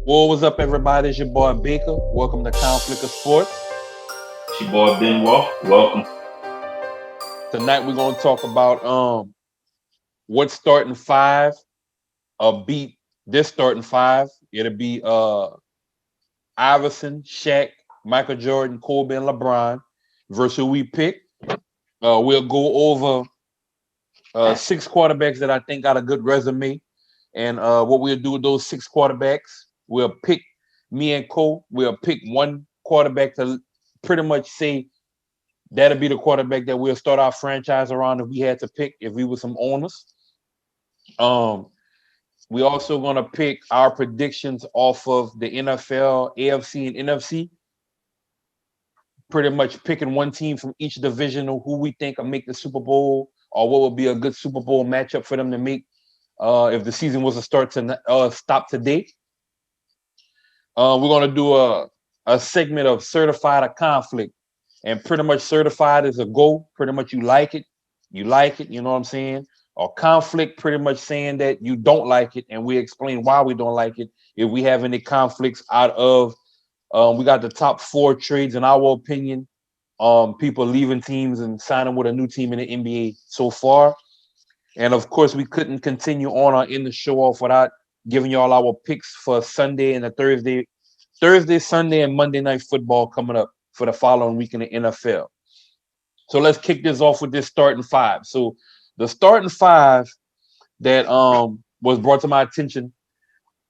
Well, what's up, everybody? It's your boy Baker. Welcome to Conflict of Sports. It's your boy Benoit. Welcome. Tonight we're gonna talk about what starting five beat this starting five. It'll be Iverson, Shaq, Michael Jordan, Kobe, and LeBron versus who we pick. We'll go over six quarterbacks that I think got a good resume, and what we'll do with those six quarterbacks, we'll pick me and Cole. We'll pick one quarterback to pretty much say that'll be the quarterback that we'll start our franchise around if we had to pick, if we were some owners. Um, we also gonna pick our predictions off of the NFL, AFC, and NFC. Pretty much picking one team from each division of who we think will make the Super Bowl or what would be a good Super Bowl matchup for them to make if the season was to stop today. We're gonna do a segment of certified or conflict, and pretty much certified is a go. Pretty much you like it, you like it. You know what I'm saying? Or conflict, pretty much saying that you don't like it, and we explain why we don't like it. If we have any conflicts out of, we got the top four trades in our opinion. People leaving teams and signing with a new team in the NBA so far. And of course, we couldn't continue on or end the show off without giving y'all our picks for Sunday and the Thursday, Sunday, and Monday night football coming up for the following week in the NFL. So let's kick this off with this starting five. So the starting five that was brought to my attention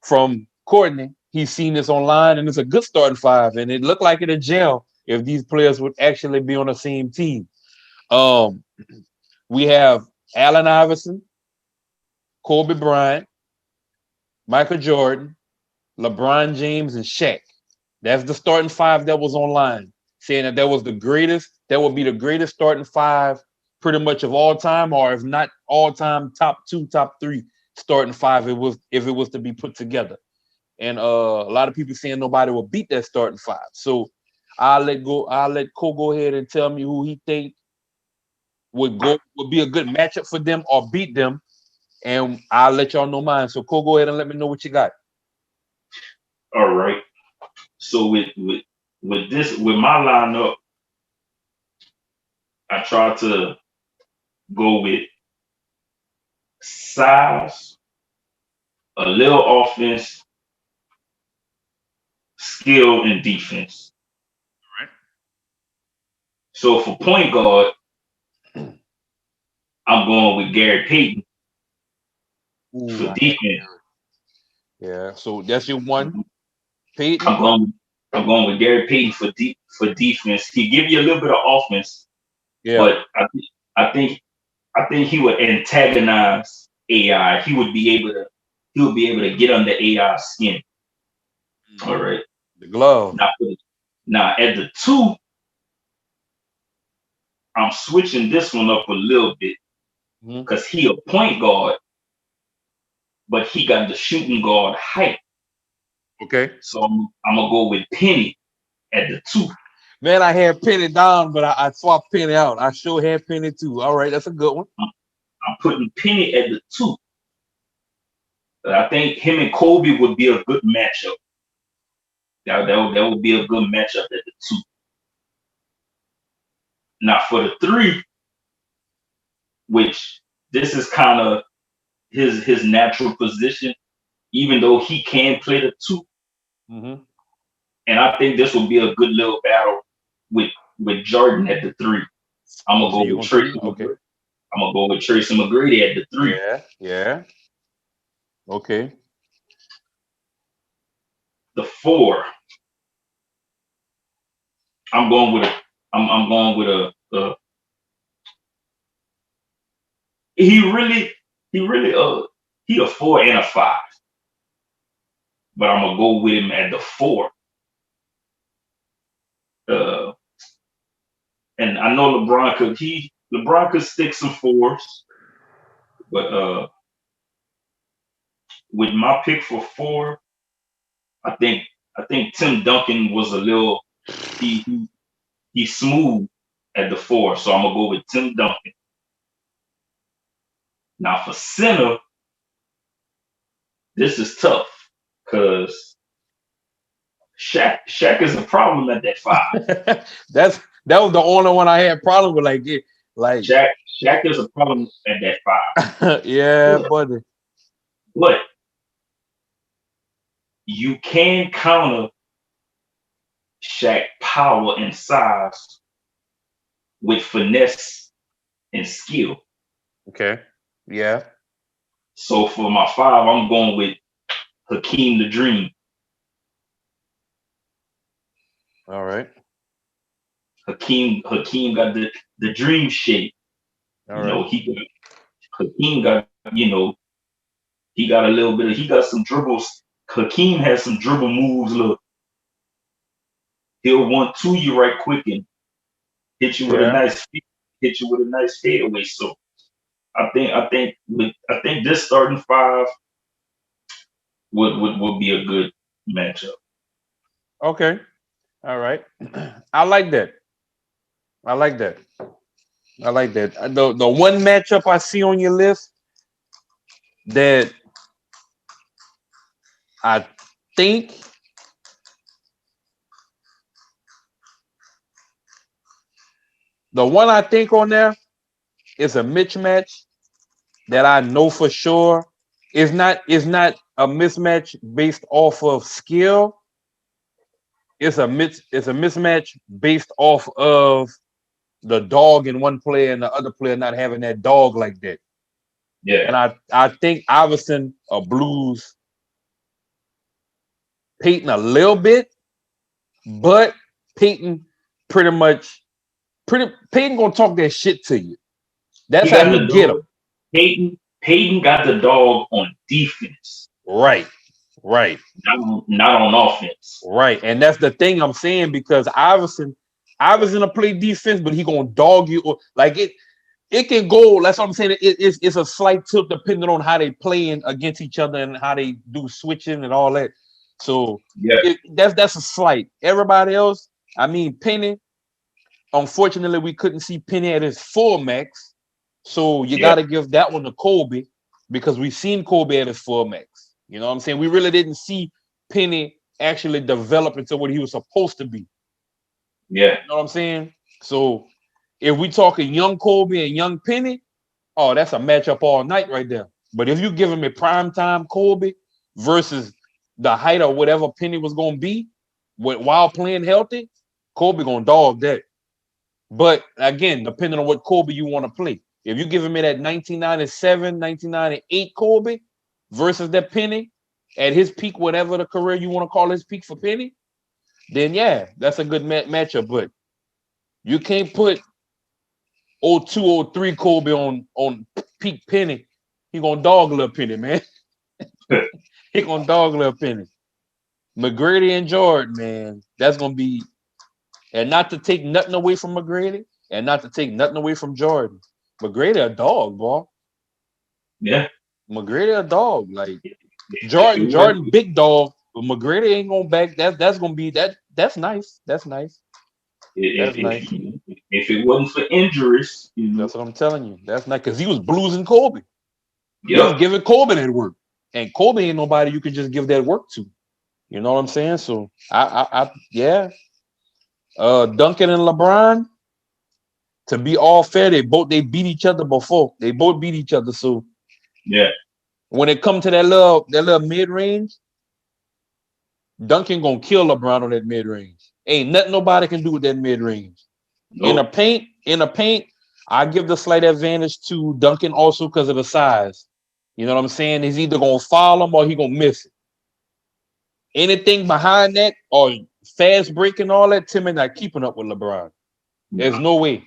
from Courtney. He's seen this online, and it's a good starting five, and it looked like it in jail if these players would actually be on the same team. Um, we have Allen Iverson, Kobe Bryant, Michael Jordan, LeBron James, and Shaq. That's the starting five that was online, saying that that was the greatest, that would be the greatest starting five pretty much of all time, or if not all time, top two, top three starting five if it was to be put together. And a lot of people saying nobody will beat that starting five. So I'll let Cole go ahead and tell me who he think would be a good matchup for them or beat them. And I'll let y'all know mine. So Cole, go ahead and let me know what you got. All right. So with my lineup, I try to go with size, a little offense, skill, and defense. All right. So for point guard, I'm going with Gary Payton. Ooh, For I like defense, Gary. Yeah. So that's your one, Peyton. I'm going I'm going with Gary Payton for defense. He give you a little bit of offense, Yeah. but I think I think he would antagonize AI. He would be able to get under AI's skin. All Mhm. right. The glove. Now, now at the two, I'm switching this one up a little bit Mhm. because he a point guard, but he got the shooting guard height. Okay. So I'm gonna go with Penny at the two. Man, I had Penny down, but I swapped Penny out. I sure had Penny too. All right, that's a good one. I'm putting Penny at the two. I think him and Kobe would be a good matchup. That would be a good matchup at the two. Now for the three, which this is kind of his natural position, even though he can play the two. Mm-hmm. And I think this will be a good little battle with Jordan at the three. I'm Oh, gonna so go you with on Tracy three? Okay. McGrady. I'm gonna go with Tracy McGrady at the three. Yeah. Yeah. Okay. The four, I'm going with a. I'm going with a. He really, he really, he a four and a five, but I'm gonna go with him at the four. Uh, and I know LeBron could stick some fours, but with my pick for four, I think Tim Duncan was a little he he's smooth at the four, so I'm gonna go with Tim Duncan. Now for center, this is tough because Shaq is a problem at that 5. That was the only one I had problem with. Like Shaq is a problem at that 5. yeah, buddy. But you can counter Shaq power and size with finesse and skill. Okay. Yeah. So for my 5, I'm going with Hakeem the Dream. All right. Hakeem got the dream shape. All right. Hakeem got, he got a little bit of, he got some dribbles. Hakeem has some dribble moves. Look, he'll 1-2 you right quick and hit you with a nice fadeaway. So I think this starting 5 would be a good matchup. Okay. All right. I like that. I like that. The one matchup I see on your list that I think on there is a mismatch that I know for sure is not a mismatch based off of skill. It's a mismatch based off of the dog in one player and the other player not having that dog like that. Yeah. And I think Iverson blues Peyton a little bit, but Peyton Peyton gonna talk that shit to you. That's how he get him. Peyton got the dog on defense. Right. Not on offense. Right. And that's the thing I'm saying, because Iverson will play defense, but he gonna dog you. Like it can go. That's what I'm saying. It's a slight tilt depending on how they playing against each other and how they do switching and all that. So yeah, that's a slight. Everybody else, I mean, Penny. Unfortunately, we couldn't see Penny at his full max. So you got to give that one to Kobe, because we've seen Kobe at his full max. You know what I'm saying? We really didn't see Penny actually develop into what he was supposed to be. Yeah. You know what I'm saying? So if we talking young Kobe and young Penny, oh, that's a matchup all night right there. But if you give him a primetime Kobe versus the height of whatever Penny was going to be while playing healthy, Kobe going to dog that. But again, depending on what Kobe you want to play. If you give him that 1997, 1998 Kobe versus that Penny at his peak, whatever the career you want to call his peak for Penny, then yeah, that's a good matchup. But you can't put 02, 03 Kobe on peak Penny. He gonna dog Lil Penny, man. He gonna dog Lil Penny. McGrady and Jordan, man, that's gonna be, and not to take nothing away from McGrady and not to take nothing away from Jordan. McGrady a dog, boy. Yeah. McGrady a dog. Like Jordan big dog, but McGrady ain't gonna back. That's gonna be that. That's nice. That's nice. That's nice. If it wasn't for injuries, that's what I'm telling you. That's not, because he was bluesing Kobe. Yep. He was giving Kobe that work, and Kobe ain't nobody you can just give that work to. You know what I'm saying? So yeah. Duncan and LeBron, to be all fair, they beat each other before. They both beat each other. So yeah, when it comes to that little mid range, Duncan gonna kill LeBron on that mid range. Ain't nothing nobody can do with that mid range. Nope. In the paint, I give the slight advantage to Duncan also because of the size. You know what I'm saying? He's either gonna foul him or he gonna miss it. Anything behind that or fast break and all that, Tim and not keeping up with LeBron. There's no way.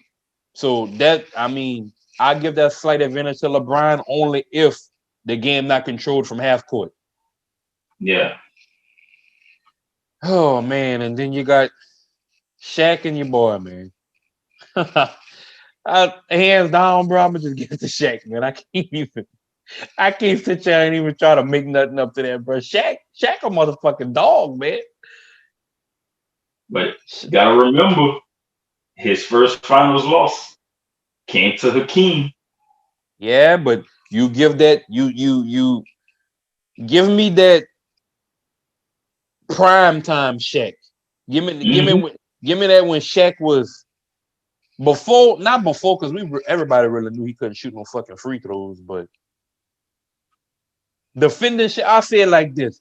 So that, I mean, I give that slight advantage to LeBron only if the game not controlled from half court. Yeah. Oh man, and then you got Shaq and your boy, man. Hands down, bro. I'm gonna just give it to Shaq, man. I can't sit there and even try to make nothing up to that, bro. Shaq a motherfucking dog, man. But gotta remember, his first finals loss came to Hakeem. Yeah, but you give that, you give me that prime time Shaq. Give me that when Shaq was not before, because everybody really knew he couldn't shoot no fucking free throws, but defending Shaq, I say it like this.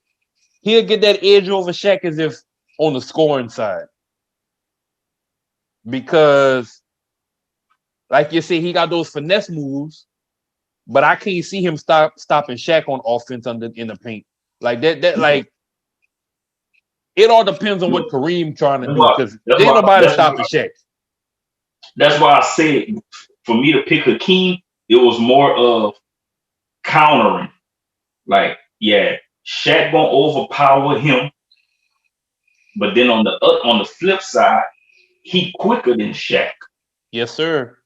He'll get that edge over Shaq as if on the scoring side. Because, like you say, he got those finesse moves, but I can't see him stopping Shaq on offense in the paint. Like that, like it all depends on what Kareem trying to do, because ain't nobody stopping Shaq. That's why I said for me to pick Hakeem, it was more of countering. Like, yeah, Shaq gonna overpower him, but then on the flip side, he quicker than Shaq. Yes, sir.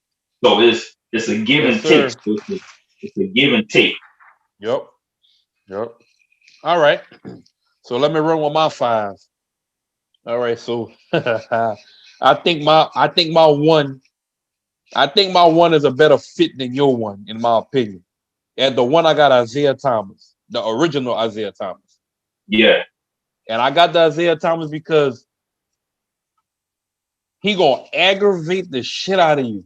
So it's a give and take. It's a give and take. Yep. All right. So let me run with my 5. All right. So I think my one is a better fit than your one, in my opinion. And the one I got Isaiah Thomas, the original Isaiah Thomas. Yeah. And I got the Isaiah Thomas because he gonna aggravate the shit out of you.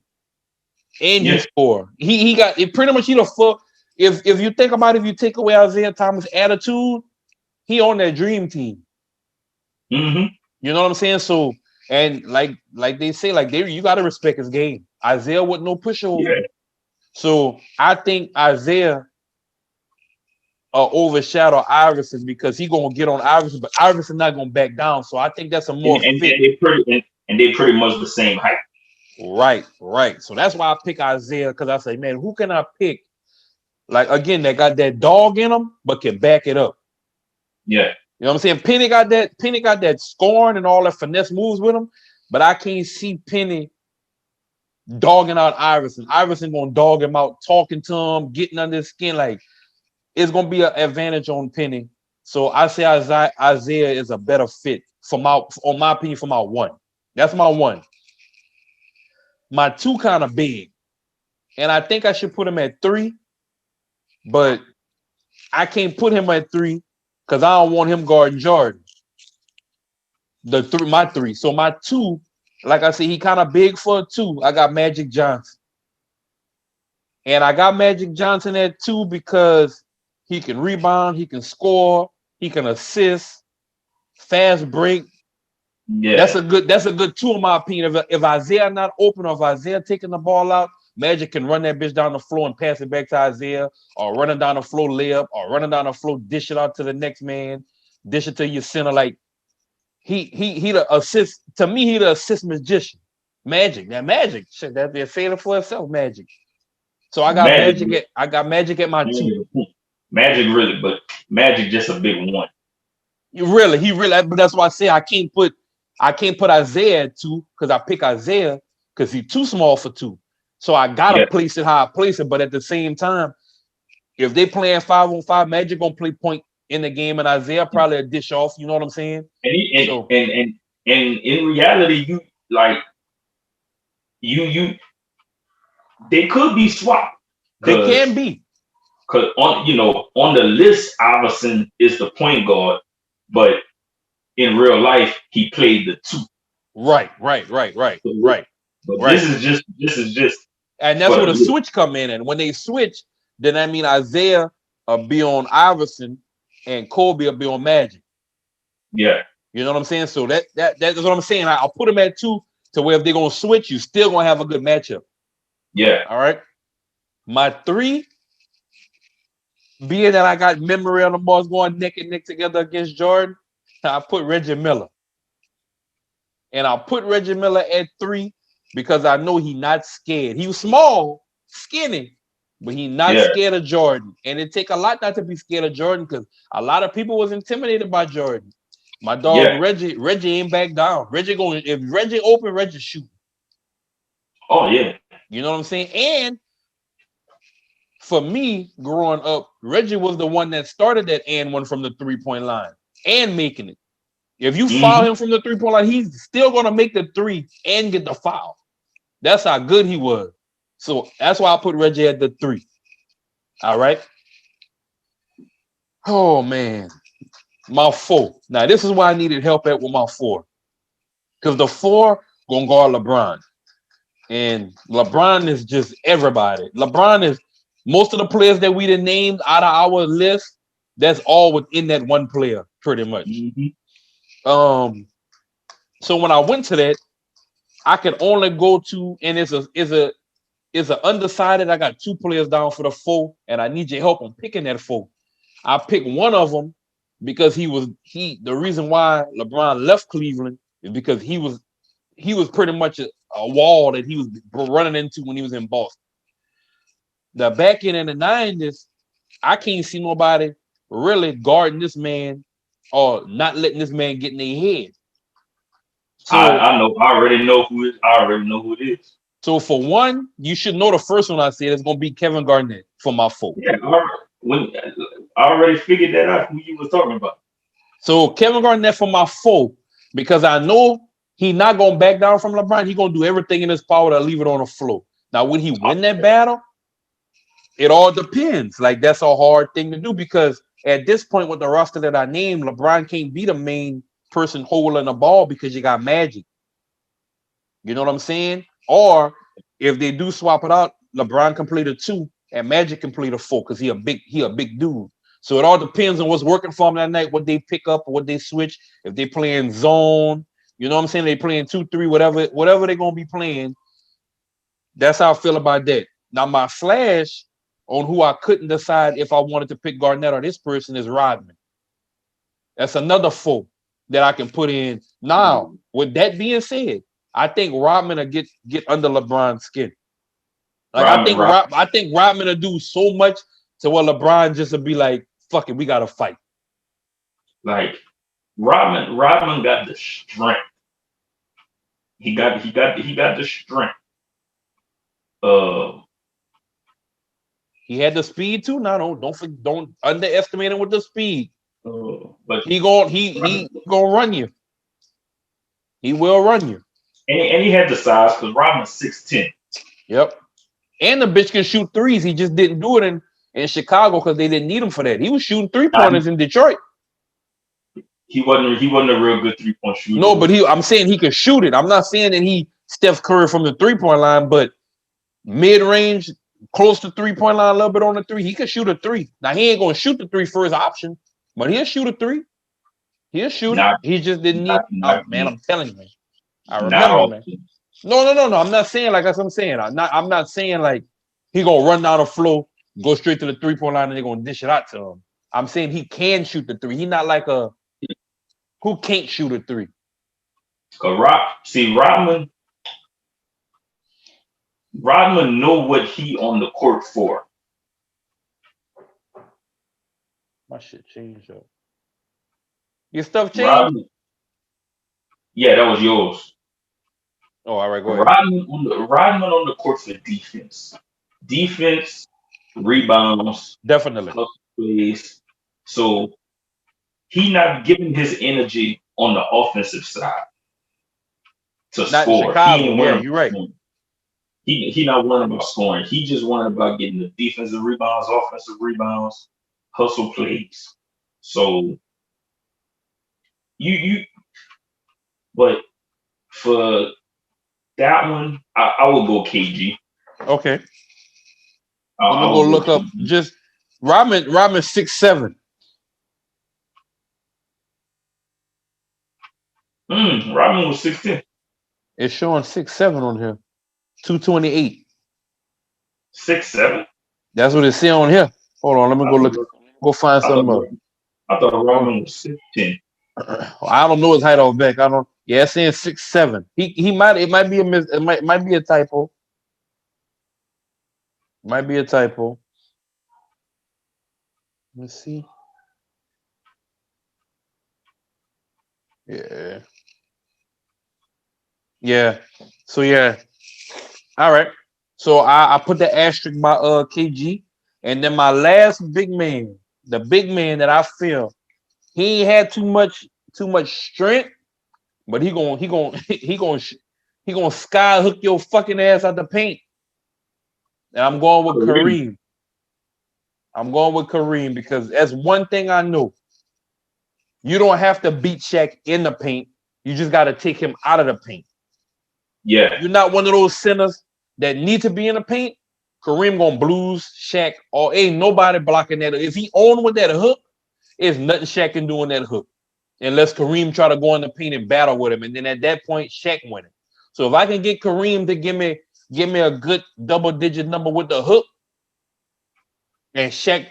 And he score. He got it pretty much. He the fuck. If you think about it, if you take away Isaiah Thomas' attitude, he on that dream team. Mm-hmm. You know what I'm saying? So, and like they say, you gotta respect his game. Isaiah with no pushover. Yeah. So I think Isaiah overshadow Iverson because he gonna get on Iverson, but Iverson not gonna back down. So I think that's a more fit. And they pretty much the same height. Right. So that's why I pick Isaiah, because I say, man, who can I pick? Like, again, that got that dog in him, but can back it up. Yeah. You know what I'm saying? Penny got that scoring and all that finesse moves with him, but I can't see Penny dogging out Iverson. Iverson gonna dog him out, talking to him, getting under his skin. Like, it's gonna be an advantage on Penny. So I say Isaiah is a better fit on my opinion, for my 1. That's my 1. My 2 kind of big, and I think I should put him at 3, but I can't put him at 3 because I don't want him guarding Jordan. My 3. So my 2, like I said, he kind of big for a 2. I got Magic Johnson. And I got Magic Johnson at 2 because he can rebound, he can score, he can assist, fast break. Yeah. That's a good 2 in my opinion. If Isaiah not open, or if Isaiah taking the ball out, Magic can run that bitch down the floor and pass it back to Isaiah, or running down the floor layup, or running down the floor, dish it out to the next man, dish it to your center. Like he the assist. To me, he the assist magician. Magic. That Magic. Shit, that they're saying it for itself. Magic. So I got Magic at my 2. Magic really, but Magic just a big 1. He really. But that's why I say I can't put Isaiah at 2 because I pick Isaiah because he's too small for 2. So I gotta place it how I place it. But at the same time, if they playing 5-on-5, Magic gonna play point in the game, and Isaiah probably a dish off. You know what I'm saying? And in reality, they could be swapped. They can be. Because on the list, Iverson is the point guard, but in real life, he played the 2. Right. But this is just, and that's where the switch come in. And when they switch, then I mean Isaiah will be on Iverson, and Kobe will be on Magic. Yeah, you know what I'm saying. So that's what I'm saying. I'll put them at 2 to where if they're gonna switch, you still gonna have a good matchup. Yeah. All right. My 3, being that I got memory of the boys going neck and neck together against Jordan, I put Reggie Miller. And I'll put Reggie Miller at 3 because I know he's not scared. He was small, skinny, but he's not scared of Jordan. And it take a lot not to be scared of Jordan because a lot of people was intimidated by Jordan. My dog Reggie ain't back down. If Reggie open, Reggie shoot. Oh yeah. You know what I'm saying? And for me, growing up, Reggie was the one that started that and one from the 3-point line and making it. If you foul him from the 3-point line, he's still going to make the 3 and get the foul. That's how good he was. So that's why I put Reggie at the 3. All right. Oh, man. My 4. Now, this is why I needed help at with my 4. Because the 4 gonna guard LeBron. And LeBron is just everybody. LeBron is most of the players that we done named out of our list, that's all within that one player, pretty much. So when I went to that, I could only go to, and it's a undecided. I got 2 players down for the 4, and I need your help on picking that 4. I picked one of them because the reason why LeBron left Cleveland is because he was pretty much a wall that he was running into when he was in Boston. The back end in the 90s, I can't see nobody really guarding this man or not letting this man get in their head. So I know. I already know who it is. So for one, you should know the first one I said is going to be Kevin Garnett for my 4. Yeah, I already figured that out who you was talking about. So Kevin Garnett for my 4, because I know he not going to back down from LeBron. He going to do everything in his power to leave it on the floor. Now, would he win that battle? It all depends. Like, that's a hard thing to do because at this point with the roster that I named, LeBron can't be the main person holding the ball because you got Magic. You know what I'm saying? Or if they do swap it out, LeBron can play the 2 and Magic can play the 4 because he a big dude. So it all depends on what's working for them that night, what they pick up, what they switch. If they playing zone, you know what I'm saying? They playing 2-3, whatever they're gonna be playing. That's how I feel about that. Now my flash on who I couldn't decide if I wanted to pick Garnett or this person is Rodman. That's another 4 that I can put in. Now, with that being said, I think Rodman will get under LeBron's skin. Like I think Rodman will do so much to where LeBron just will be like, "Fuck it, we gotta fight." Like Rodman got the strength. He got the strength. He had the speed too. Now don't underestimate him with the speed. But he gonna run you. He will run you. And he had the size because Rodman's 6'10". Yep. And the bitch can shoot threes. He just didn't do it in Chicago because they didn't need him for that. He was shooting 3-pointers in Detroit. He wasn't a real good 3-point shooter. No, but I'm saying he could shoot it. I'm not saying that he Steph Curry from the 3-point line, but mid-range, close to 3-point line, a little bit on the 3. He could shoot a 3. Now he ain't gonna shoot the 3 for his option, but he'll shoot a 3. He'll shoot it. He just didn't need. Man, I'm telling you, man. I remember, man. No. I'm not saying like that's what I'm saying. I'm not saying like he gonna run down the floor, go straight to the 3-point line, and they're gonna dish it out to him. I'm saying he can shoot the 3. He not like a who can't shoot a 3. Rodman know what he on the court for. My shit changed up. Your stuff changed? Yeah, that was yours. Oh, all right, go ahead. Rodman on the court for defense, rebounds, definitely plays. So he not giving his energy on the offensive side to not score. Chicago. You're right. He not worrying about scoring. He just worrying about getting the defensive rebounds, offensive rebounds, hustle plays. So but for that one, I would go KG. Okay. I'm gonna go look up just Rodman 6'7". Rodman was 6'10". It's showing 6'7" on here. 228. 6'7"? That's what it says on here. Hold on, let me go look. Go find something else. I thought Rodman was 6'10". I don't know his height off back. I don't. Yeah, it's saying 6'7". He might. It might be might be a typo. Might be a typo. Let's see. Yeah. Yeah. So yeah. All right. So I put the asterisk by KG, and then my last big man, the big man that I feel he ain't had too much strength, but he gonna sky hook your fucking ass out the paint. And I'm going with Kareem. I'm going with Kareem because that's one thing I know. You don't have to beat Shaq in the paint. You just got to take him out of the paint. Yeah. You're not one of those centers that need to be in the paint. Kareem gonna blues Shaq, or ain't nobody blocking that. If he on with that hook, it's nothing Shaq can do on that hook, unless Kareem try to go in the paint and battle with him. And then at that point, Shaq winning. So if I can get Kareem to give me a good double-digit number with the hook, and Shaq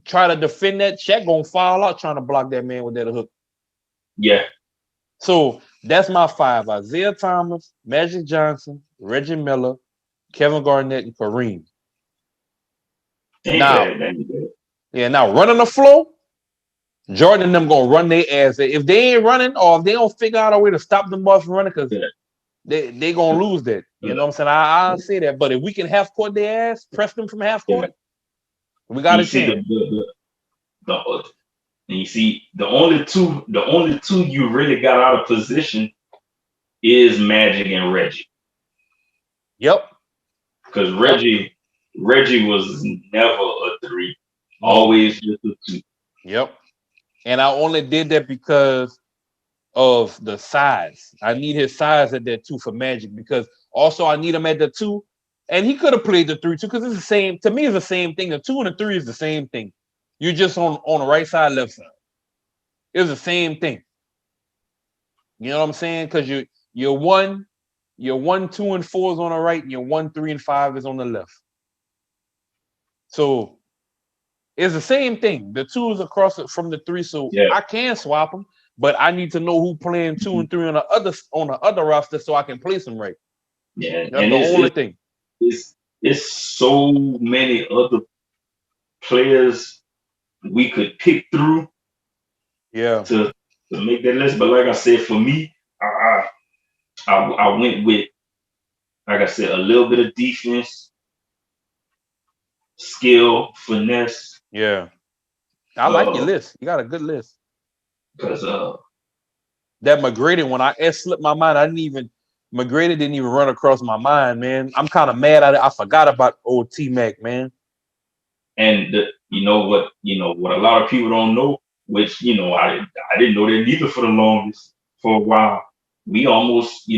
try to defend that, Shaq gonna fall out trying to block that man with that hook. Yeah. So that's my 5: Isaiah Thomas, Magic Johnson, Reggie Miller, Kevin Garnett, and Kareem. Now running the floor, Jordan and them gonna run their ass. If they ain't running, or if they don't figure out a way to stop them boys from running, because they gonna lose that. You know what I'm saying? I say that. But if we can half court their ass, press them from half court, we got a chance. And you see the only two you really got out of position is Magic and Reggie. Yep. Because Reggie was never a 3, always just a 2. Yep. And I only did that because of the size. I need his size at that 2 for Magic, because also I need him at the 2. And he could have played the 3 too, because it's the same. To me, it's the same thing. The 2 and the 3 is the same thing. You're just on the right side, left side. It's the same thing. You know what I'm saying? Because you're 1, 2, and 4 is on the right, and your 1, 3, and 5 is on the left. So it's the same thing. The 2 is across it from the 3, so I can swap them, but I need to know who playing 2 and 3 on the other roster so I can place them right. Yeah, that's the only thing. It's so many other players we could pick through. Yeah. To make that list, but like I said, for me, I went with, like I said, a little bit of defense, skill, finesse. Yeah, I like your list. You got a good list. Because that McGrady one, it slipped my mind. McGrady didn't even run across my mind, man. I'm kind of mad at it. I forgot about old T-Mac, man. And you know what a lot of people don't know, which I didn't know that neither for the longest. For a while, we almost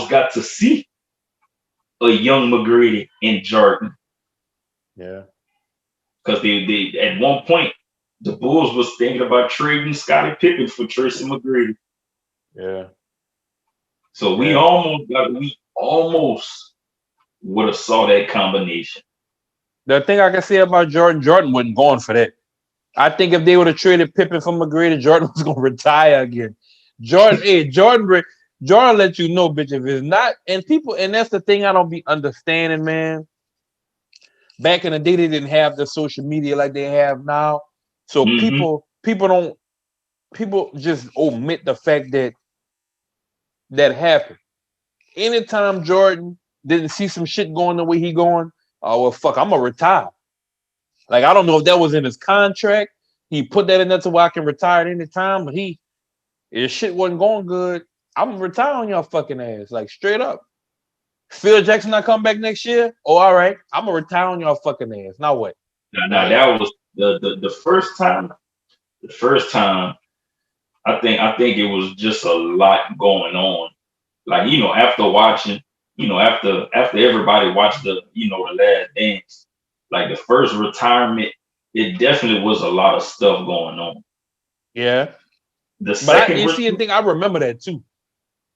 got to see a young McGrady in Jordan. Yeah, because they at one point the Bulls was thinking about trading Scottie Pippen for Tracy McGrady. Yeah. So we almost would have saw that combination. The thing I can say about Jordan wasn't going for that. I think if they would have traded Pippen for McGrady, Jordan was gonna retire again. Jordan let you know, bitch, if it's not, and that's the thing I don't be understanding, man. Back in the day, they didn't have the social media like they have now. So people just omit the fact that happened. Anytime Jordan didn't see some shit going the way he going, oh well, fuck, I'm gonna retire. Like, I don't know if that was in his contract. He put that in there to where I can retire at any time, but if shit wasn't going good, I'm gonna retire on your fucking ass, like straight up. Phil Jackson not come back next year? Oh, all right, I'm gonna retire on your fucking ass. Now what? Now that was the first time. The first time, I think it was just a lot going on. Like, after watching, after everybody watched the Last Dance, like the first retirement, it definitely was a lot of stuff going on. Yeah. The second, I remember that too.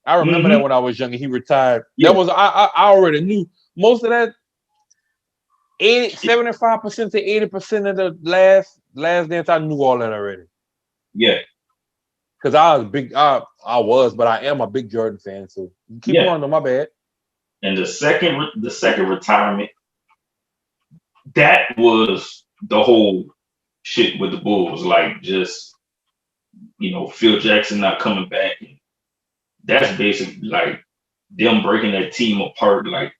I remember that when I was young and he retired. Yeah. That was I already knew most of that. 75% to 80% of the last dance, I knew all that already. Yeah. Because I was but I am a big Jordan fan, so keep on, my bad. And the second retirement, that was the whole shit with the Bulls, like just Phil Jackson not coming back. That's basically like them breaking that team apart. Like,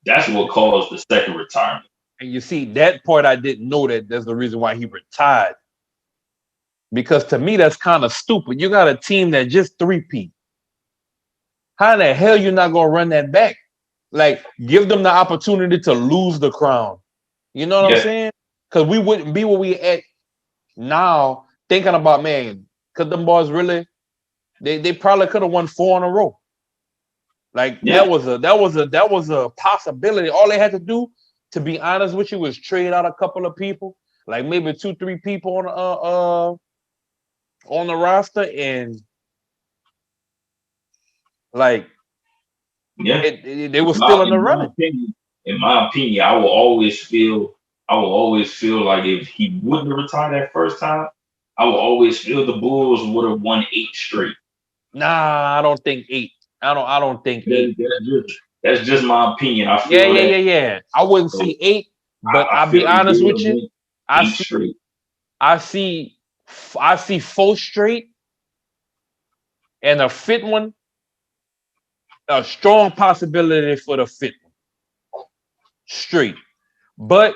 that's what caused the second retirement. And you see, that part I didn't know that's the reason why he retired. Because to me, that's kind of stupid. You got a team that just three-peat. How the hell you not gonna run that back? Like, give them the opportunity to lose the crown. You know what I'm saying? Because we wouldn't be where we at now thinking about, man, could them boys really? They probably could have won 4 in a row. Like Yeah. that was a possibility. All they had to do, to be honest with you, was trade out a couple of people, like maybe 2-3 people on the roster, and like Yeah. they were still in the running. In my opinion, I will always feel like if he wouldn't have retired that first time, I will always feel the Bulls would have won 8 straight. Nah, I don't think 8. I don't think 8. That's just my opinion. I Yeah, feel yeah, that. yeah, yeah. I wouldn't So see 8, but I I'll be feel he honest would with have you. won I 8 see straight. I see I see 4 straight and a fifth one, a strong possibility for the fifth one. Straight. But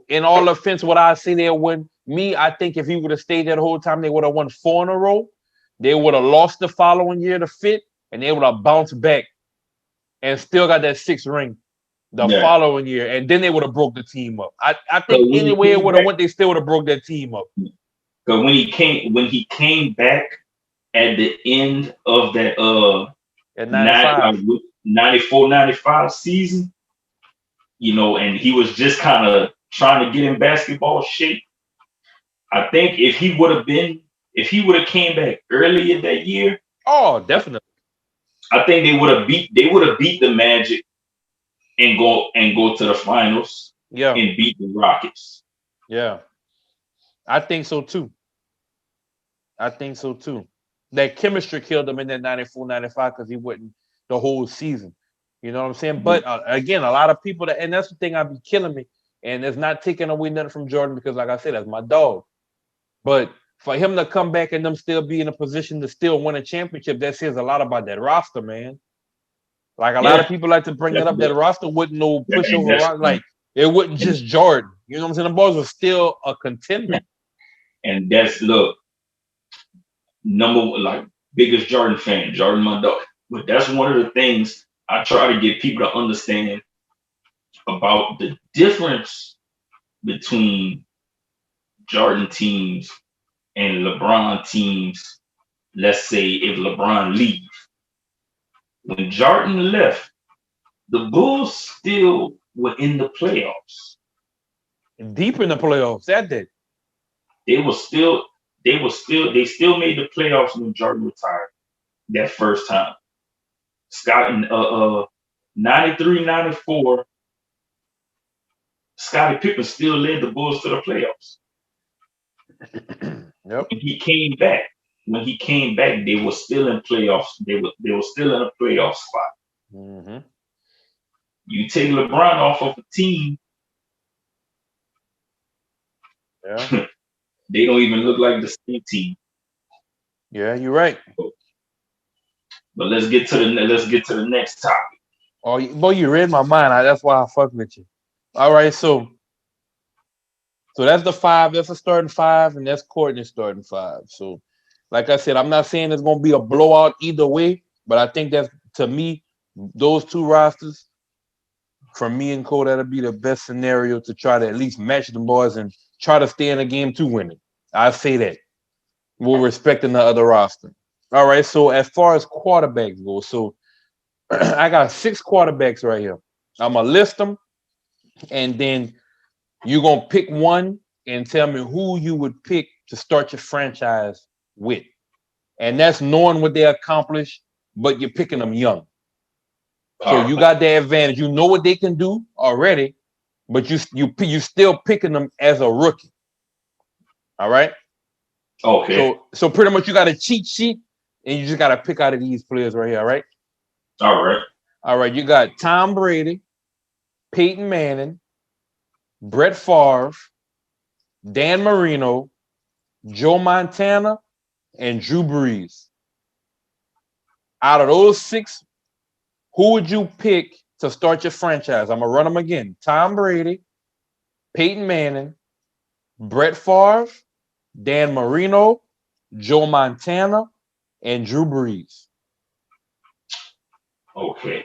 in all offense, what I see there win me, I think if he would have stayed there the whole time, they would have won 4 in a row. They would have lost the following year, the fifth, and they would have bounced back and still got that 6th ring the Yeah. following year, and then they would have broke the team up. I So think when he anyway it came would have back, went, they still would have broke that team up. because when he came back at the end of that At 95. 94, 95 season, and he was just kind of trying to get in basketball shape. I think if he would have came back earlier that year, Oh, definitely. I think they would have beat the Magic and go to the finals Yeah, and beat the Rockets. yeah. I think so too. I think so too. That chemistry killed him in that 94, 95 because he wouldn't the whole season. You know what I'm saying? But again, a lot of people and that's the thing I'd be killing me. And it's not taking away nothing from Jordan because, like I said, that's my dog. But for him to come back and them still be in a position to still win a championship, that says a lot about that roster, man. Like a lot of people like to bring that up. That roster wouldn't no pushover. Like it wasn't just Jordan. You know what I'm saying? The boys were still a contender. And that's number one, like biggest Jordan fan, Jordan my dog. But that's one of the things I try to get people to understand about the difference between Jordan teams and LeBron teams. Let's say if LeBron leaves. When Jordan left, the Bulls still were in the playoffs. Deep in the playoffs, that did. They were still they still made the playoffs when Jordan retired that first time. Scott in 93, 94, Scottie Pippen still led the Bulls to the playoffs. Yep. When he came back, they were still in playoffs. They were still in a playoff spot. Mm-hmm. You take LeBron off of a team, Yeah. they don't even look like the same team. Yeah, you're right. But let's get to the next topic. Oh, boy, you read my mind. That's why I fuck with you. All right, so that's the 5. That's a starting 5, and that's Courtney's starting 5. So, like I said, I'm not saying it's gonna be a blowout either way, but I think that's, to me, those 2 rosters, for me and Cole, that'll be the best scenario to try to at least match the boys and try to stay in the game to win it. I say that. We're respecting the other roster. All right, so as far as quarterbacks go, so I got 6 quarterbacks right here. I'm gonna list them, and then you're gonna pick one and tell me who you would pick to start your franchise with. And that's knowing what they accomplished, but you're picking them young. So you got the advantage. You know what they can do already, but you still picking them as a rookie. All right. Okay. So pretty much you got a cheat sheet, and you just got to pick out of these players right here. All right. All right. All right. You got Tom Brady, Peyton Manning, Brett Favre, Dan Marino, Joe Montana, and Drew Brees. Out of those 6, who would you pick to start your franchise? I'm gonna run them again. Tom Brady, Peyton Manning, Brett Favre, Dan Marino, Joe Montana, and Drew Brees. Okay.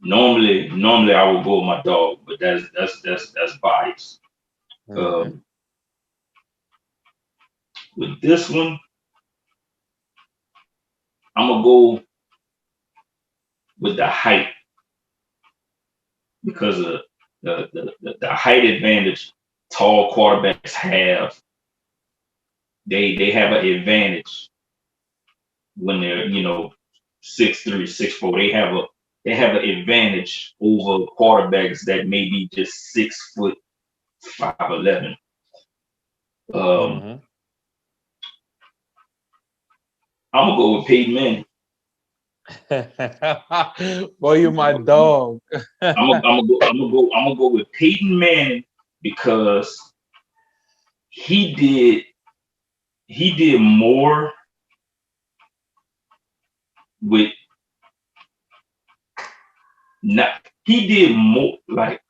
Normally I would go with my dog, but that's biased. Mm-hmm. With this one, I'm gonna go with the height because of the height advantage tall quarterbacks have. They have an advantage when they're 6'3", 6'4". They have an advantage over quarterbacks that may be just 6'5", 11. Mm-hmm. I'm gonna go with Peyton Manning. Boy, you my dog. I'm gonna go with Peyton Manning because he did more with not he did more like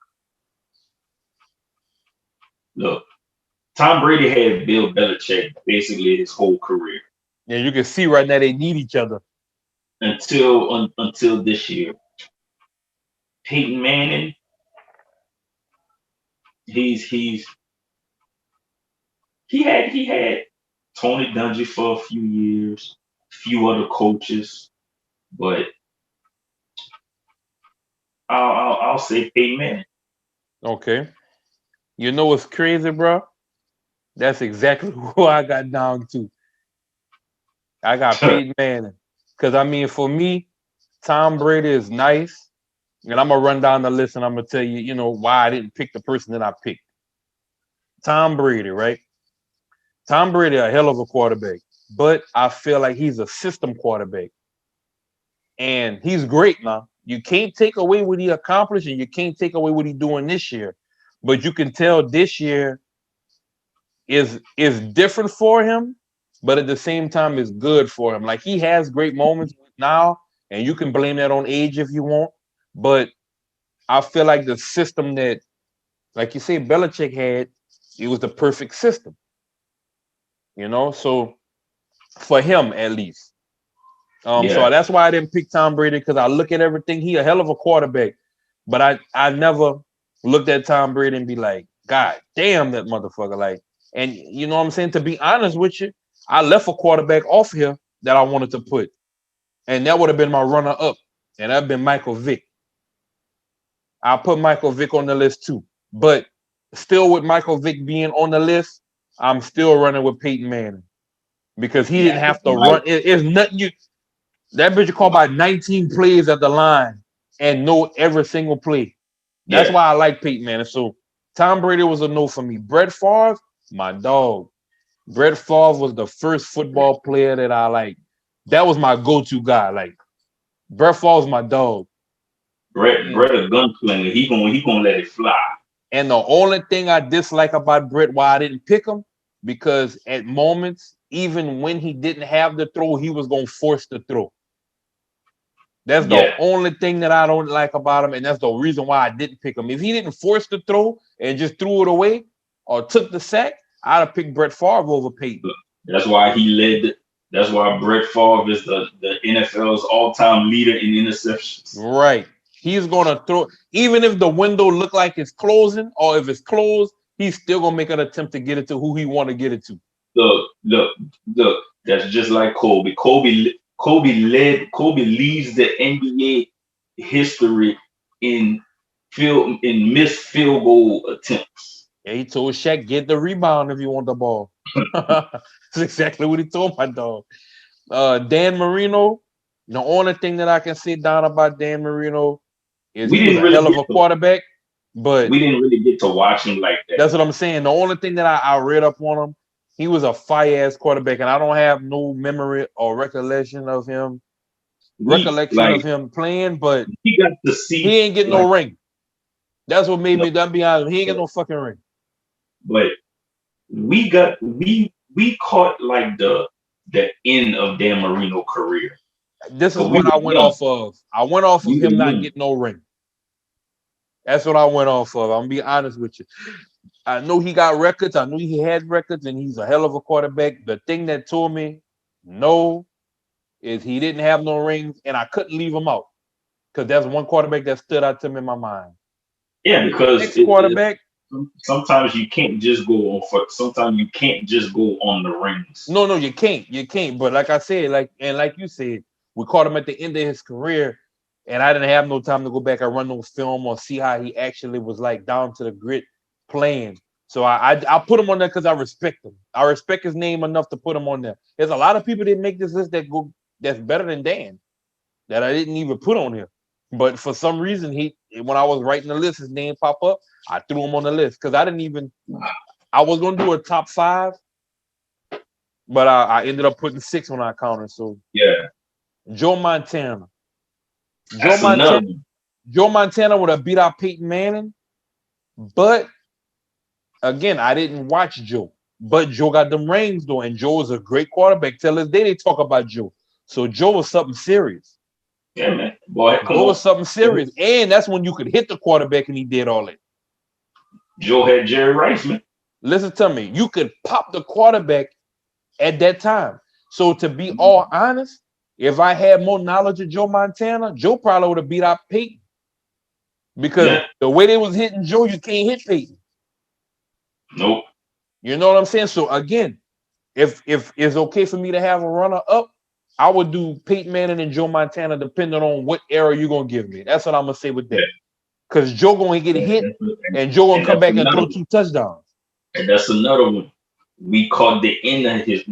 look, Tom Brady had Bill Belichick basically his whole career Yeah, you can see right now they need each other. until this year. Peyton Manning, he's he had Tony Dungy for a few years, a few other coaches, but I'll say Peyton Manning. Okay. You know what's crazy, bro? That's exactly who I got down to. I got Peyton Manning. Because, I mean, for me, Tom Brady is nice. And I'm going to run down the list and I'm going to tell you, why I didn't pick the person that I picked. Tom Brady, right? Tom Brady, a hell of a quarterback. But I feel like he's a system quarterback. And he's great now. You can't take away what he accomplished and you can't take away what he's doing this year. But you can tell this year is different for him, but at the same time is good for him. Like he has great moments now, and you can blame that on age if you want. But I feel like the system that, like you say, Belichick had, it was the perfect system. So for him at least. So Yeah, that's why I didn't pick Tom Brady because I look at everything. He a hell of a quarterback, but I never looked at Tom Brady and be like, God damn that motherfucker. Like, and you know what I'm saying? To be honest with you, I left a quarterback off here that I wanted to put, and that would have been my runner up, and that'd been Michael Vick. I put Michael Vick on the list too, but still with Michael Vick being on the list, I'm still running with Peyton Manning because he didn't yeah. have to run. It's nothing you. That bitch called by 19 plays at the line and know every single play. That's Yeah. why I like Peyton Manning. So Tom Brady was a no for me. Brett Favre, my dog. Brett Favre was the first football player that I like. That was my go-to guy. Like Brett Favre's my dog. Brett a gunslinger. He gonna let it fly. And the only thing I dislike about Brett, why I didn't pick him, because at moments, even when he didn't have the throw, he was gonna force the throw. That's the Yeah. only thing that I don't like about him, and that's the reason why I didn't pick him. If he didn't force the throw and just threw it away or took the sack, I'd have picked Brett Favre over Peyton. That's why he led. That's why Brett Favre is the NFL's all-time leader in interceptions. Right. He's gonna throw, even if the window look like it's closing, or if it's closed, he's still gonna make an attempt to get it to who he want to get it to. Look. That's just like Kobe. Kobe leads the NBA history in missed field goal attempts. Yeah, he told Shaq, get the rebound if you want the ball. That's exactly what he told my dog. Dan Marino, the only thing that I can say down about Dan Marino is We he was didn't a really hell of get a quarterback, but we didn't really get to watch him like that. that's what I'm saying. The only thing that I read up on him, he was a fire-ass quarterback, and I don't have no memory or recollection of him playing, but He got to he see ain't getting no ring. That's what made me be honest. He ain't get no fucking ring. But we caught like the end of Dan Marino career. This is We what were I went young. off of. I went off of We were him not young. getting no ring. That's what I went off of. I'm gonna be honest with you. I know he got records. I knew he had records, and he's a hell of a quarterback. The thing that told me no is he didn't have no rings, and I couldn't leave him out. because that's one quarterback that stood out to me in my mind. Yeah, because Next quarterback. Sometimes you can't just go on for. Sometimes you can't just go on the rings. No, you can't. You can't. But like I said, like you said, we caught him at the end of his career, and I didn't have no time to go back and run no film or see how he actually was like down to the grit playing. So I put him on there because I respect him. I respect his name enough to put him on there. There's a lot of people that make this list that's better than Dan that I didn't even put on here. But for some reason, when I was writing the list, his name popped up. I threw him on the list because I was gonna do a top 5, but I ended up putting 6 when I counted. So yeah, Joe Montana. Joe Montana would have beat out Peyton Manning, but again, I didn't watch Joe. But Joe got them rings though, and Joe was a great quarterback. Till this day, they talk about Joe. So Joe was something serious. Yeah, man. Boy, Joe was something serious. And that's when you could hit the quarterback and he did all that. Joe had Jerry Rice, man. Listen to me. You could pop the quarterback at that time. So to be all honest, if I had more knowledge of Joe Montana, Joe probably would have beat out Peyton. Because the way they was hitting Joe, you can't hit Peyton. Nope. You know what I'm saying? So again, if it's okay for me to have a runner up, I would do Peyton Manning and Joe Montana depending on what era you're gonna give me. That's what I'm gonna say with that. Because Joe gonna get hit and Joe gonna come back and throw 2 touchdowns. And that's another one. We called the end of his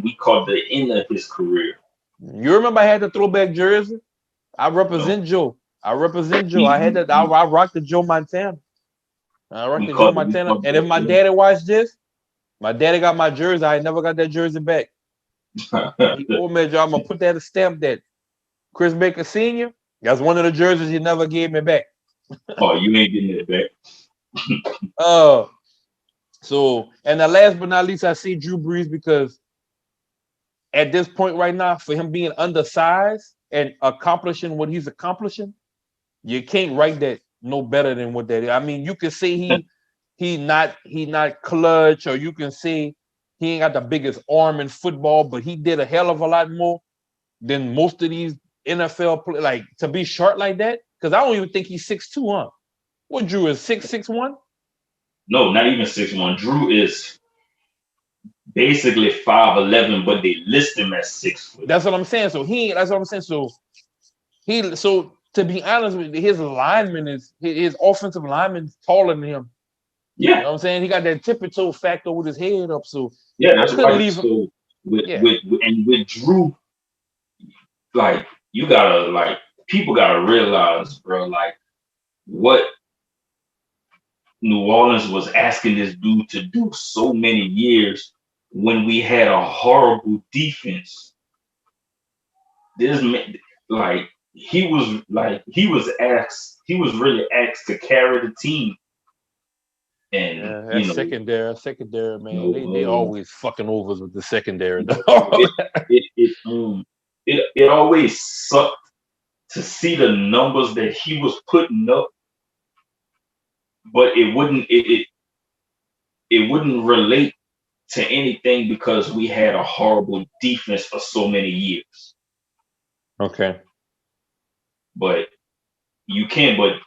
career. You remember I had the throwback jersey? I represent Joe. I had that. I rocked the Joe Montana. And if my daddy watched this, my daddy got my jersey. I never got that jersey back. He told me, I'm gonna put that stamp that Chris Baker Sr. That's one of the jerseys he never gave me back. Oh, you ain't getting it back. So, and the last but not least, I see Drew Brees because at this point right now, for him being undersized and accomplishing what he's accomplishing, you can't write that no better than what that is. I mean, you can say he not clutch, or you can say he ain't got the biggest arm in football, but he did a hell of a lot more than most of these NFL players. Like, to be short like that, because I don't even think he's 6'2", huh? What Drew is 6'1"? No, not even 6'1". Drew is basically 5'11", but they list him as 6 foot. That's what I'm saying. That's what I'm saying. So to be honest with you, his offensive lineman is taller than him. Yeah. You know what I'm saying? He got that tippy toe factor with his head up. So yeah, that's right. So with Drew, like, you gotta, like, people gotta realize, bro, like, what New Orleans was asking this dude to do so many years when we had a horrible defense. This man, like, he was really asked to carry the team. And secondary, man. They always fucking overs with the secondary. It always sucked to see the numbers that he was putting up, but it wouldn't relate to anything because we had a horrible defense for so many years. Okay. But you can't look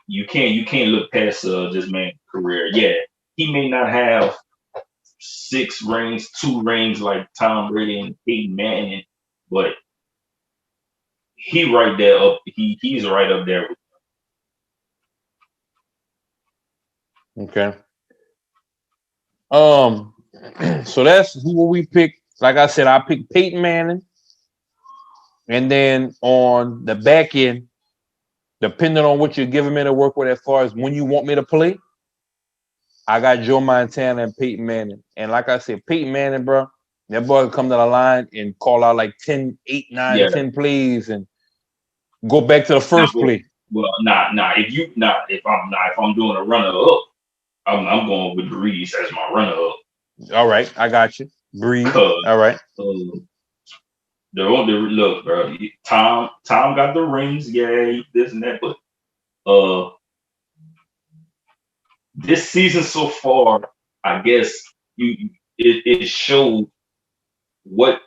past this man's career. Yeah, he may not have 6 rings, 2 rings like Tom Brady and Peyton Manning, but he's right up there with them. Okay. So that's who we picked. Like I said, I picked Peyton Manning. And then on the back end, depending on what you're giving me to work with as far as when you want me to play, I got Joe Montana and Peyton Manning. And like I said, Peyton Manning, bro, that boy will come to the line and call out like 10, 8, 9, 10 plays and go back to the first play. Well, if I'm doing a runner up, I'm going with Breeze as my runner up. All right, I got you. Breeze. All right. Look, bro. Tom got the rings, yeah, this and that, but this season so far, I guess it showed what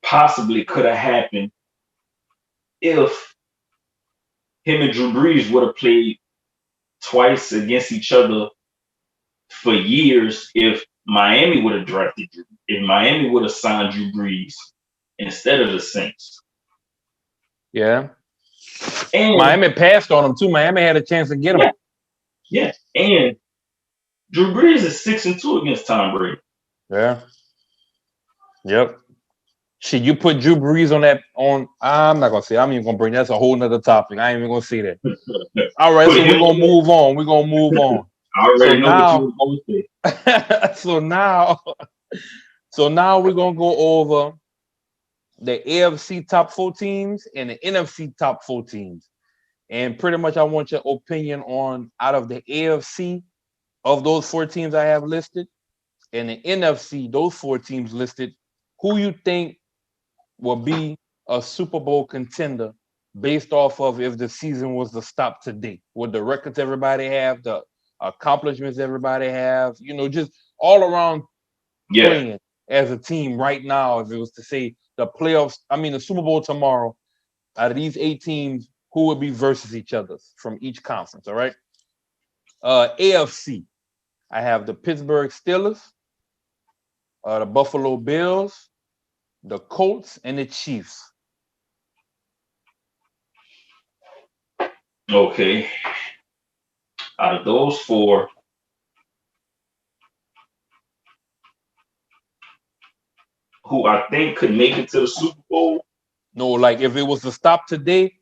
possibly could have happened if him and Drew Brees would have played twice against each other for years if Miami would have drafted Drew. If Miami would have signed Drew Brees instead of the Saints. Yeah. And Miami passed on him too. Miami had a chance to get him. Yeah. And Drew Brees is 6-2 against Tom Brady. Yeah. Yep. Should you put Drew Brees I'm not gonna say. I'm even gonna bring that's a whole nother topic. I ain't even gonna say that. All right, so we're gonna move on. We're gonna move on. I already know what you were going to say. so now we're gonna go over the AFC top 4 teams and the NFC top 4 teams. And pretty much I want your opinion on out of the AFC of those 4 teams I have listed and the NFC, those 4 teams listed, who you think will be a Super Bowl contender based off of if the season was to stop today, with the records everybody have, the accomplishments everybody have, just all around playing as a team right now. If it was to say the playoffs, the Super Bowl tomorrow, out of these 8 teams, who would be versus each other from each conference? All right. AFC, I have the Pittsburgh Steelers, the Buffalo Bills, the Colts, and the Chiefs. Okay. Out of those 4, who I think could make it to the Super Bowl? No, like if it was to stop today,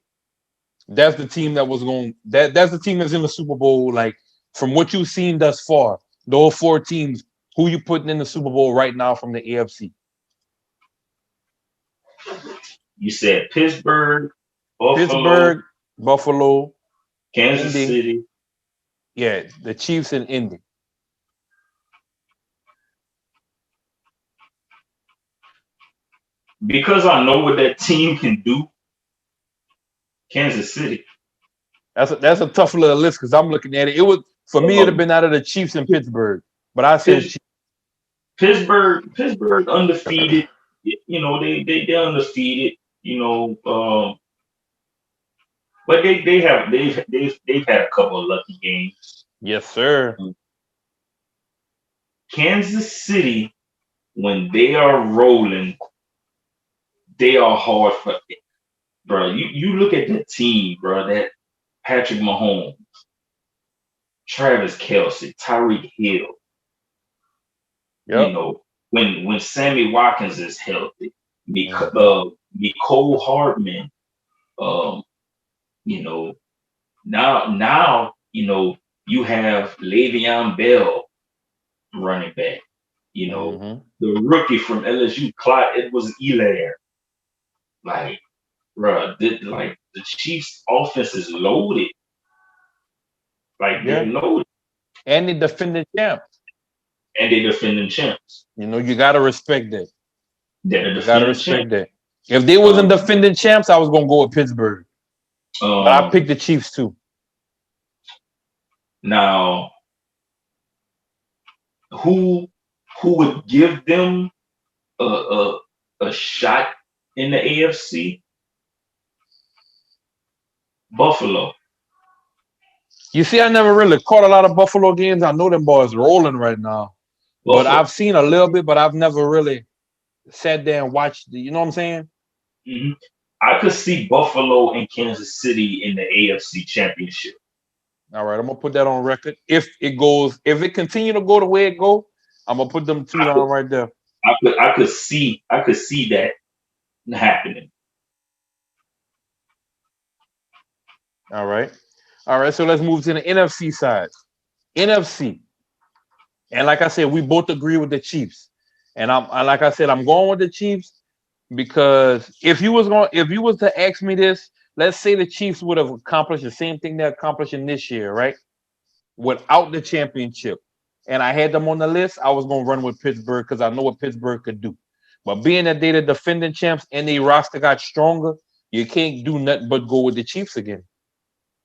that's the team that was going. That's the team that's in the Super Bowl. Like from what you've seen thus far, those 4 teams, who you putting in the Super Bowl right now from the AFC? You said Pittsburgh, Buffalo, Kansas City. Yeah, the Chiefs and Indy. Because I know what that team can do, Kansas City. That's a tough little list because I'm looking at it. It was for me. It'd have been out of the Chiefs and Pittsburgh, but I said Pittsburgh undefeated. They're undefeated. But they've had a couple of lucky games. Yes, sir. Kansas City, when they are rolling, they are hard for it. Bro, you look at the team, bro, that Patrick Mahomes, Travis Kelce, Tyreek Hill. Yep. When Sammy Watkins is healthy, Nicole Hardman, now you have Le'Veon Bell running back. The rookie from LSU, Clyde Edwards-Helaire. Like, bro, the Chiefs' offense is loaded. Like, they're loaded. And they defending champs. You gotta respect that. You gotta respect that. If they wasn't defending champs, I was gonna go with Pittsburgh. But I picked the Chiefs too. Now, who would give them a shot in the AFC? Buffalo. You see, I never really caught a lot of Buffalo games. I know them boys rolling right now. Buffalo. But I've seen a little bit, but I've never really sat there and watched. You know what I'm saying? Mm-hmm. I could see Buffalo and Kansas City in the AFC Championship. All right, I'm gonna put that on record. If it continue to go the way it go, I'm gonna put them 2 down right there. I could see that happening. All right. So let's move to the NFC side. NFC, and like I said, we both agree with the Chiefs. And like I said, I'm going with the Chiefs because if you was to ask me this, let's say the Chiefs would have accomplished the same thing they're accomplishing this year, right? Without the championship. And I had them on the list, I was going to run with Pittsburgh because I know what Pittsburgh could do. But being that they're the defending champs and their roster got stronger, you can't do nothing but go with the Chiefs again.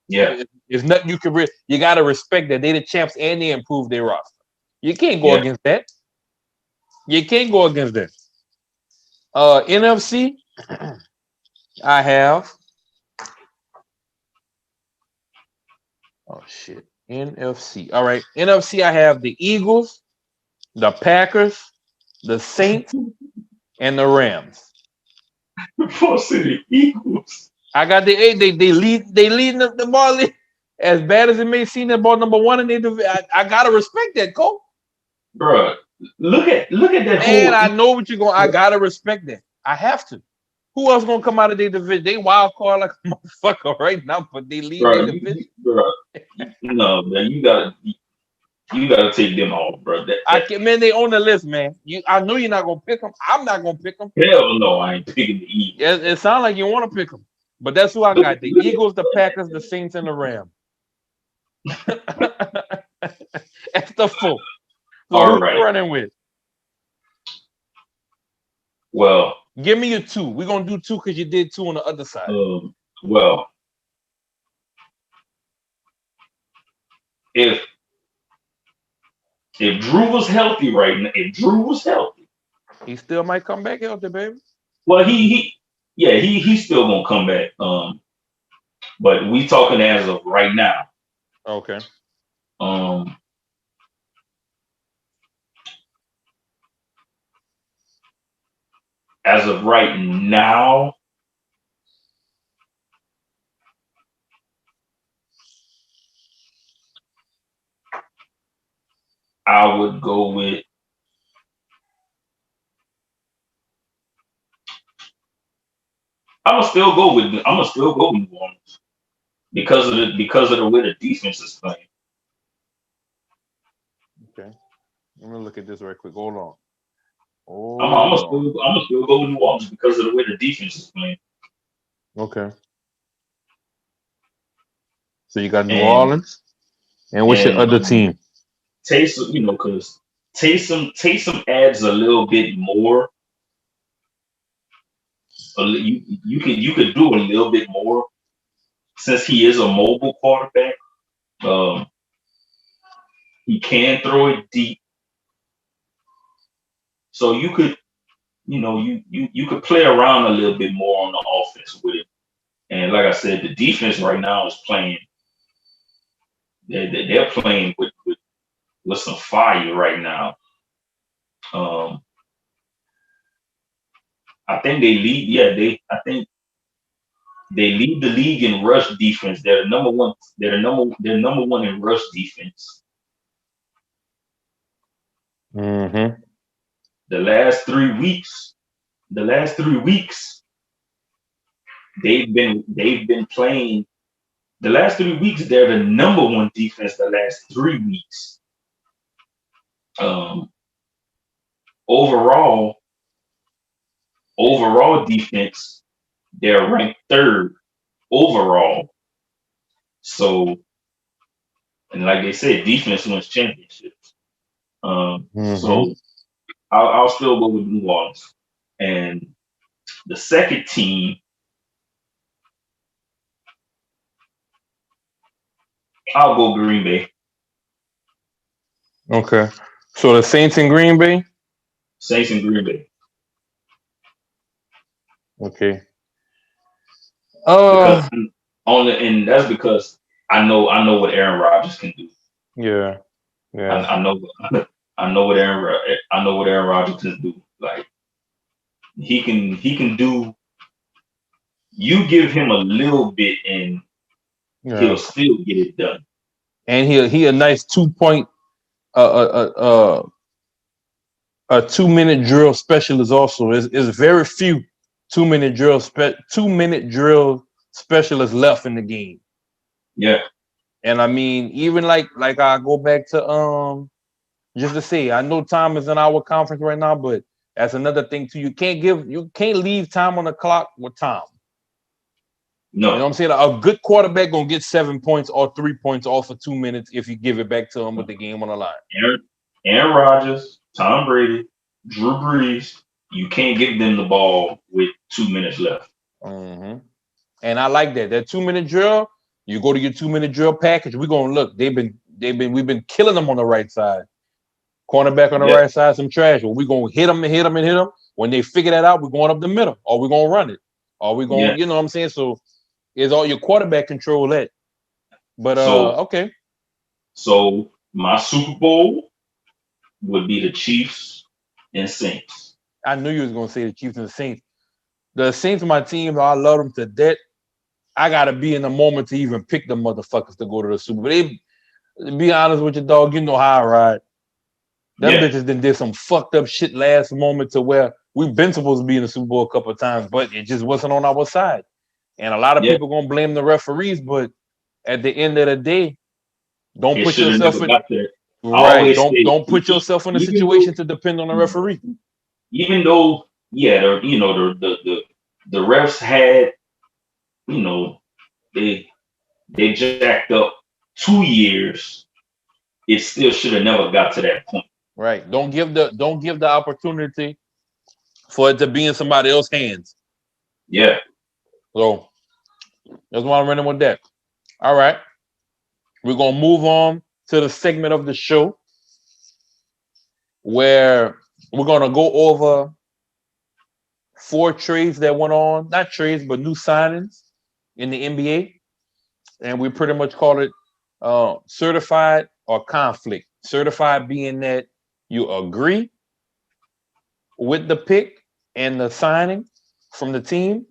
Yeah. There's nothing you can you got to respect that. They're the champs and they improved their roster. You can't go against that. You can't go against that. NFC, I have Oh shit. NFC. All right. NFC. I have the Eagles, the Packers, the Saints, and the Rams. Before City Eagles. I got the eight. They leading the ball league. As bad as it may seem, that ball number one in the division. I gotta respect that, Cole. Bro, look at that Man, whole. I know what you're going. I gotta respect that. I have to. Who else gonna come out of their division? They wild card like a motherfucker right now, but they lead their division. No, man, you gotta take them off, bro. Man, they on the list, man. I know you're not gonna pick them. I'm not gonna pick them. Hell no, I ain't picking the Eagles. It sounds like you want to pick them, but that's who I got: the Eagles, the Packers, the Saints, and the Rams. That's the full. So All who right. you running with? Well, give me your two. We're gonna do two because you did two on the other side. Well, if Drew was healthy right now, if Drew was healthy, he still might come back healthy, baby. Well, he's still gonna come back. But we talking as of right now. Okay. As of right now, I would go with I'm gonna still go with New Orleans because of the way the defense is playing. Okay. Let me look at this right quick. Hold on. I'm gonna still go with New Orleans because of the way the defense is playing. Okay. So you got New Orleans, and what's your other team? Taysom, because Taysom adds a little bit more. You could do a little bit more since he is a mobile quarterback. He can throw it deep, so you could, you could play around a little bit more on the offense with it. And like I said, the defense right now is playing. They're playing with some fire right now. I think they lead. Yeah, I think they lead the league in rush defense. They're number one. They're number one in rush defense. Mm-hmm. The last 3 weeks, they've been playing. The last 3 weeks, they're the number one defense. The last 3 weeks, overall defense, they're ranked third overall. So, and like they said, defense wins championships. So I'll still go with New Orleans. And the second team, I'll go Green Bay. Okay. So the Saints in Green Bay? Saints in Green Bay. Okay. And that's because I know what Aaron Rodgers can do. Yeah. I know what Aaron Rodgers can do. Like he can do. You give him a little bit, and he'll still get it done. And he a nice 2-point a 2-minute drill specialist also. Is very few 2-minute drill 2-minute drill specialists left in the game. Yeah. And I mean, even like I go back to just to say, I know time is in our conference right now, but that's another thing too. You can't leave time on the clock with Tom. No. You know what I'm saying? A good quarterback gonna get 7 points or 3 points off for 2 minutes if you give it back to him with the game on the line. Aaron Rodgers, Tom Brady, Drew Brees, you can't give them the ball with 2 minutes left. Mm-hmm. And I like that. That 2-minute drill, you go to your 2-minute drill package. We're gonna look. We've been killing them on the right side. Cornerback on the right side, some trash. Well, we're gonna hit them. When they figure that out, we're going up the middle, or we're gonna run it, or we're going, you know what I'm saying? So is all your quarterback control that. But So okay. so my Super Bowl would be the Chiefs and Saints. I knew you was gonna say the Chiefs and the Saints. The Saints are my team. I love them to death. I gotta be in the moment to even pick the motherfuckers to go to the Super Bowl. They, to be honest with you, dog, you know how I ride. Them Yeah, bitches then did some fucked up shit last moment to where we've been supposed to be in the Super Bowl a couple of times, but it just wasn't on our side. And a lot of yeah. people gonna blame the referees, but at the end of the day, don't It put should have yourself never in got there. I right. always Don't say, don't put yourself in a even though, situation to depend on the referee. even though, yeah, the refs had, you know, they they jacked up 2 years. It still should have never got to that point. Right. Don't give the opportunity for it to be in somebody else's hands. Yeah. So that's why I'm running with that. All right. We're gonna move on to the segment of the show where we're gonna go over 4 trades that went on, not trades, but new signings in the NBA. And we pretty much call it certified or conflict. Certified being that you agree with the pick and the signing from the team,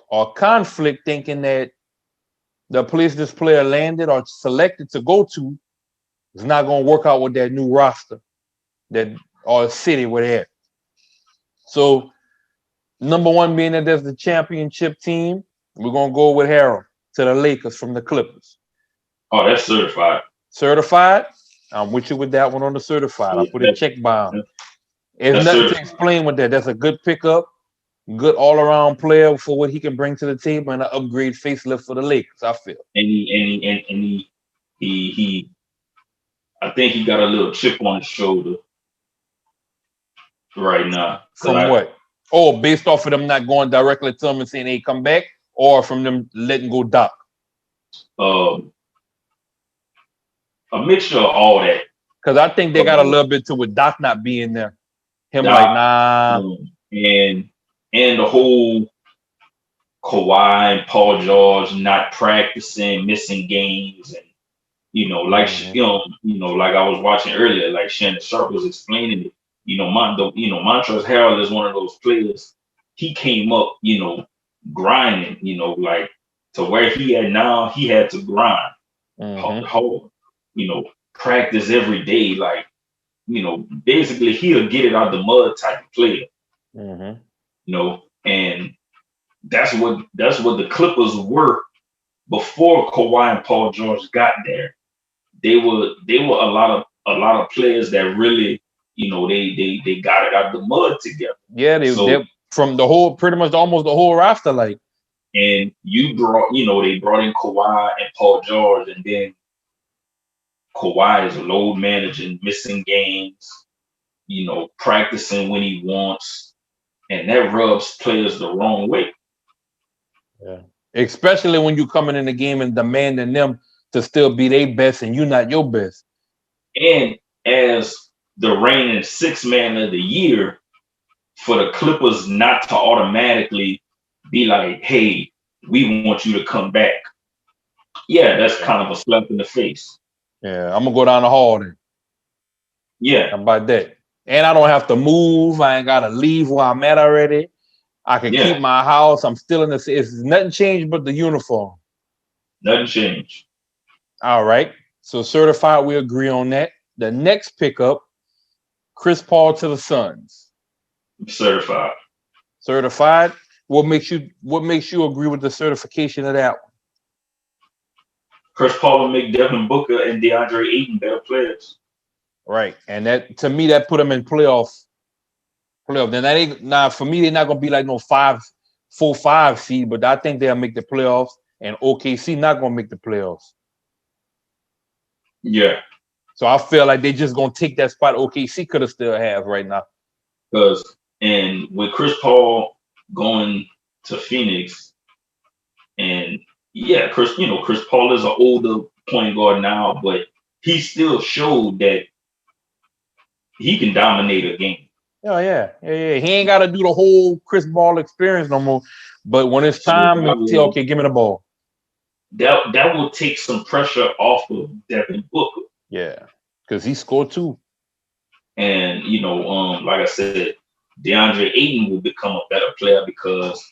or conflict thinking that the place this player landed or selected to go to is not going to work out with that new roster that or city where they're at. So number one being that there's the championship team, we're going to go with Harold to the Lakers from the Clippers. Oh, that's certified. Certified? I'm with you with that one on the certified. I Yeah, put a check by him. There's that's nothing to certified. explain with that. That's a good pickup, good all-around player for what he can bring to the table, and an upgrade facelift for the Lakers, I feel. And he I think he got a little chip on his shoulder right now. Cause From what? Oh, based off of them not going directly to him and saying, hey, come back, or from them letting go Doc? um a mixture of all that. Because I think they got a Um, little bit to with Doc not being there. Him like, Doc, nah. and the whole Kawhi and Paul George not practicing, missing games, and Mhm. like I was watching earlier, like Shannon Sharp was explaining it. Montrezl Harrell is one of those players. He came up, grinding, like to where he at now. He had to grind Mhm. hard, practice every day. Like, basically he'll get it out the mud type of player, Mhm. and that's what the Clippers were before Kawhi and Paul George got there. They were a lot of players that really, they got it out the mud together. Yeah, So, they from the whole, pretty much almost the whole roster, like. and they brought in Kawhi and Paul George, and then Kawhi is load managing, missing games, practicing when he wants, and that rubs players the wrong way. Yeah. Especially when you coming in the game and demanding them to still be their best and you not your best. And as the reigning sixth man of the year, for the Clippers not to automatically be like, hey, we want you to come back. Yeah, that's kind of a slap in the face. Yeah, I'm gonna go down the hall then. Yeah, How about that? And I don't have to move. I ain't gotta leave where I'm at already. I can keep yeah, my house. I'm still in the. It's nothing changed but the uniform. nothing changed. All right. So certified, we agree on that. The next pickup, Chris Paul to the Suns. Certified. Certified. What makes you agree with the certification of that one? Chris Paul will make Devin Booker and DeAndre Ayton better players. Right. And that, to me, that put them in playoff. Then that ain't, now for me, they're not gonna be like no 4-5 seed, but I think they'll make the playoffs. And OKC not gonna make the playoffs. Yeah, So I feel like they just gonna take that spot OKC could have still have right now. and with Chris Paul going to Phoenix, and yeah, Chris Paul is an older point guard now, but he still showed that he can dominate a game. Oh yeah. He ain't got to do the whole Chris Ball experience no more. But when it's So time, he'll say, okay, give me the ball. that will take some pressure off of Devin Booker. Yeah, because he scored too. And like I said, DeAndre Ayton will become a better player because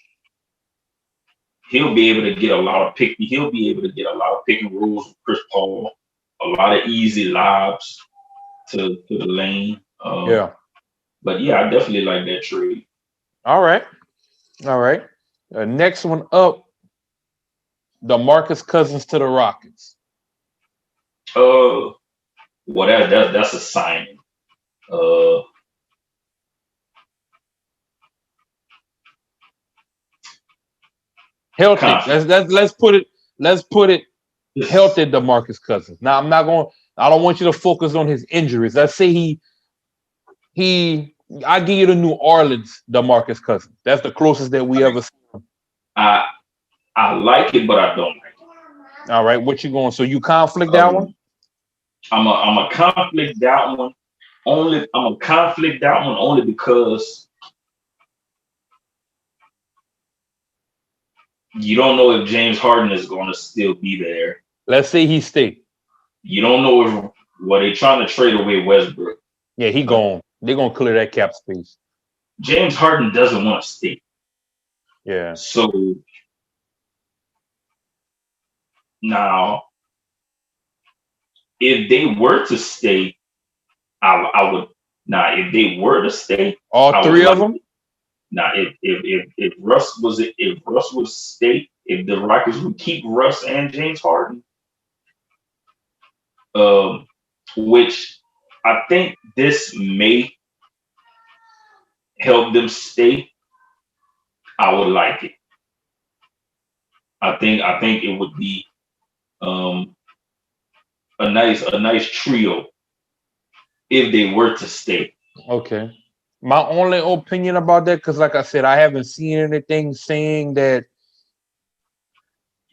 he'll be able to get a lot of pick. He'll be able to get a lot of pick and rolls with Chris Paul, a lot of easy lobs to the lane. Yeah. But yeah, I definitely like that trade. All right. Next one up, DeMarcus Cousins to the Rockets. Well, that's a signing. Healthy. Let's put it healthy, DeMarcus Cousins. Now I don't want you to focus on his injuries. Let's say I give you the New Orleans DeMarcus Cousins. That's the closest that we ever seen. I like it, but I don't like it. All right, what you going? So you conflict that one? I'm a conflict that one only because you don't know if James Harden is going to still be there. Let's say he stay. You don't know if they're trying to trade away Westbrook. Yeah, he gone. They're gonna clear that cap space. James Harden doesn't want to stay. Yeah. So now, if they were to stay, I would. Now, if they were to stay, all three of them. Now, if Russ would stay, if the Rockets would keep Russ and James Harden, which I think this may help them stay, I would like it. I think it would be a nice trio if they were to stay. Okay. My only opinion about that, because like I said, I haven't seen anything saying that.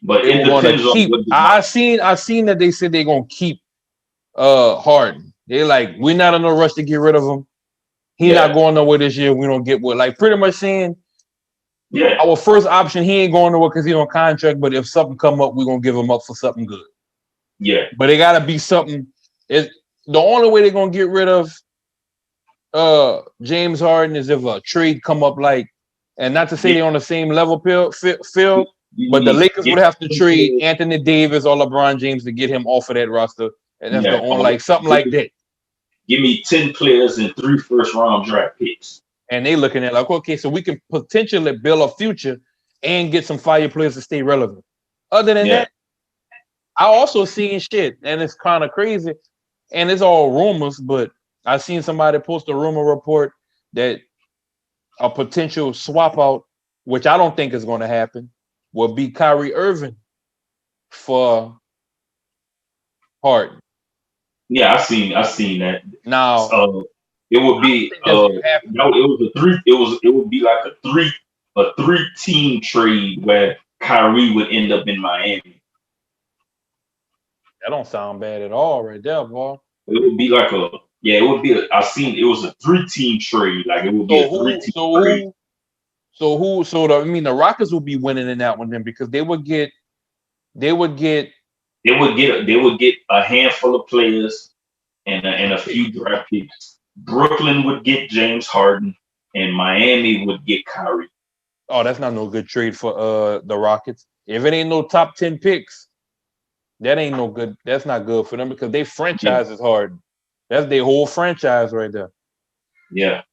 But it depends on what I seen that they said they're gonna keep Harden. They're like, we're not in a rush to get rid of him. He's not going nowhere this year. We don't get what, like pretty much saying, our first option, he ain't going nowhere because he's on contract. But if something come up, we're gonna give him up for something good. Yeah. But it gotta be something. The only way they're gonna get rid of James Harden is if a trade come up, like, and not to say they're on the same level, Phil, but the Lakers would have to trade Anthony Davis or LeBron James to get him off of that roster, and that's the only something like that. Give me 10 players and 3 first-round draft picks. And they looking at like, okay, so we can potentially build a future and get some fire players to stay relevant. Other than that, I also seen shit, and it's kind of crazy, and it's all rumors, but I seen somebody post a rumor report that a potential swap out, which I don't think is going to happen, will be Kyrie Irving for Harden. Yeah, I seen that. Now it would be it would be like a 3-team trade where Kyrie would end up in Miami. That don't sound bad at all, right there, boy. It would be like it was a 3-team trade. Like it would be a 3-team trade. The Rockets would be winning in that one then, because they would get a handful of players and a few draft picks. Brooklyn would get James Harden, and Miami would get Kyrie. Oh, that's not no good trade for the Rockets. If it ain't no top 10 picks, that ain't no good. That's not good for them because they franchise is Harden. That's their whole franchise right there. Yeah.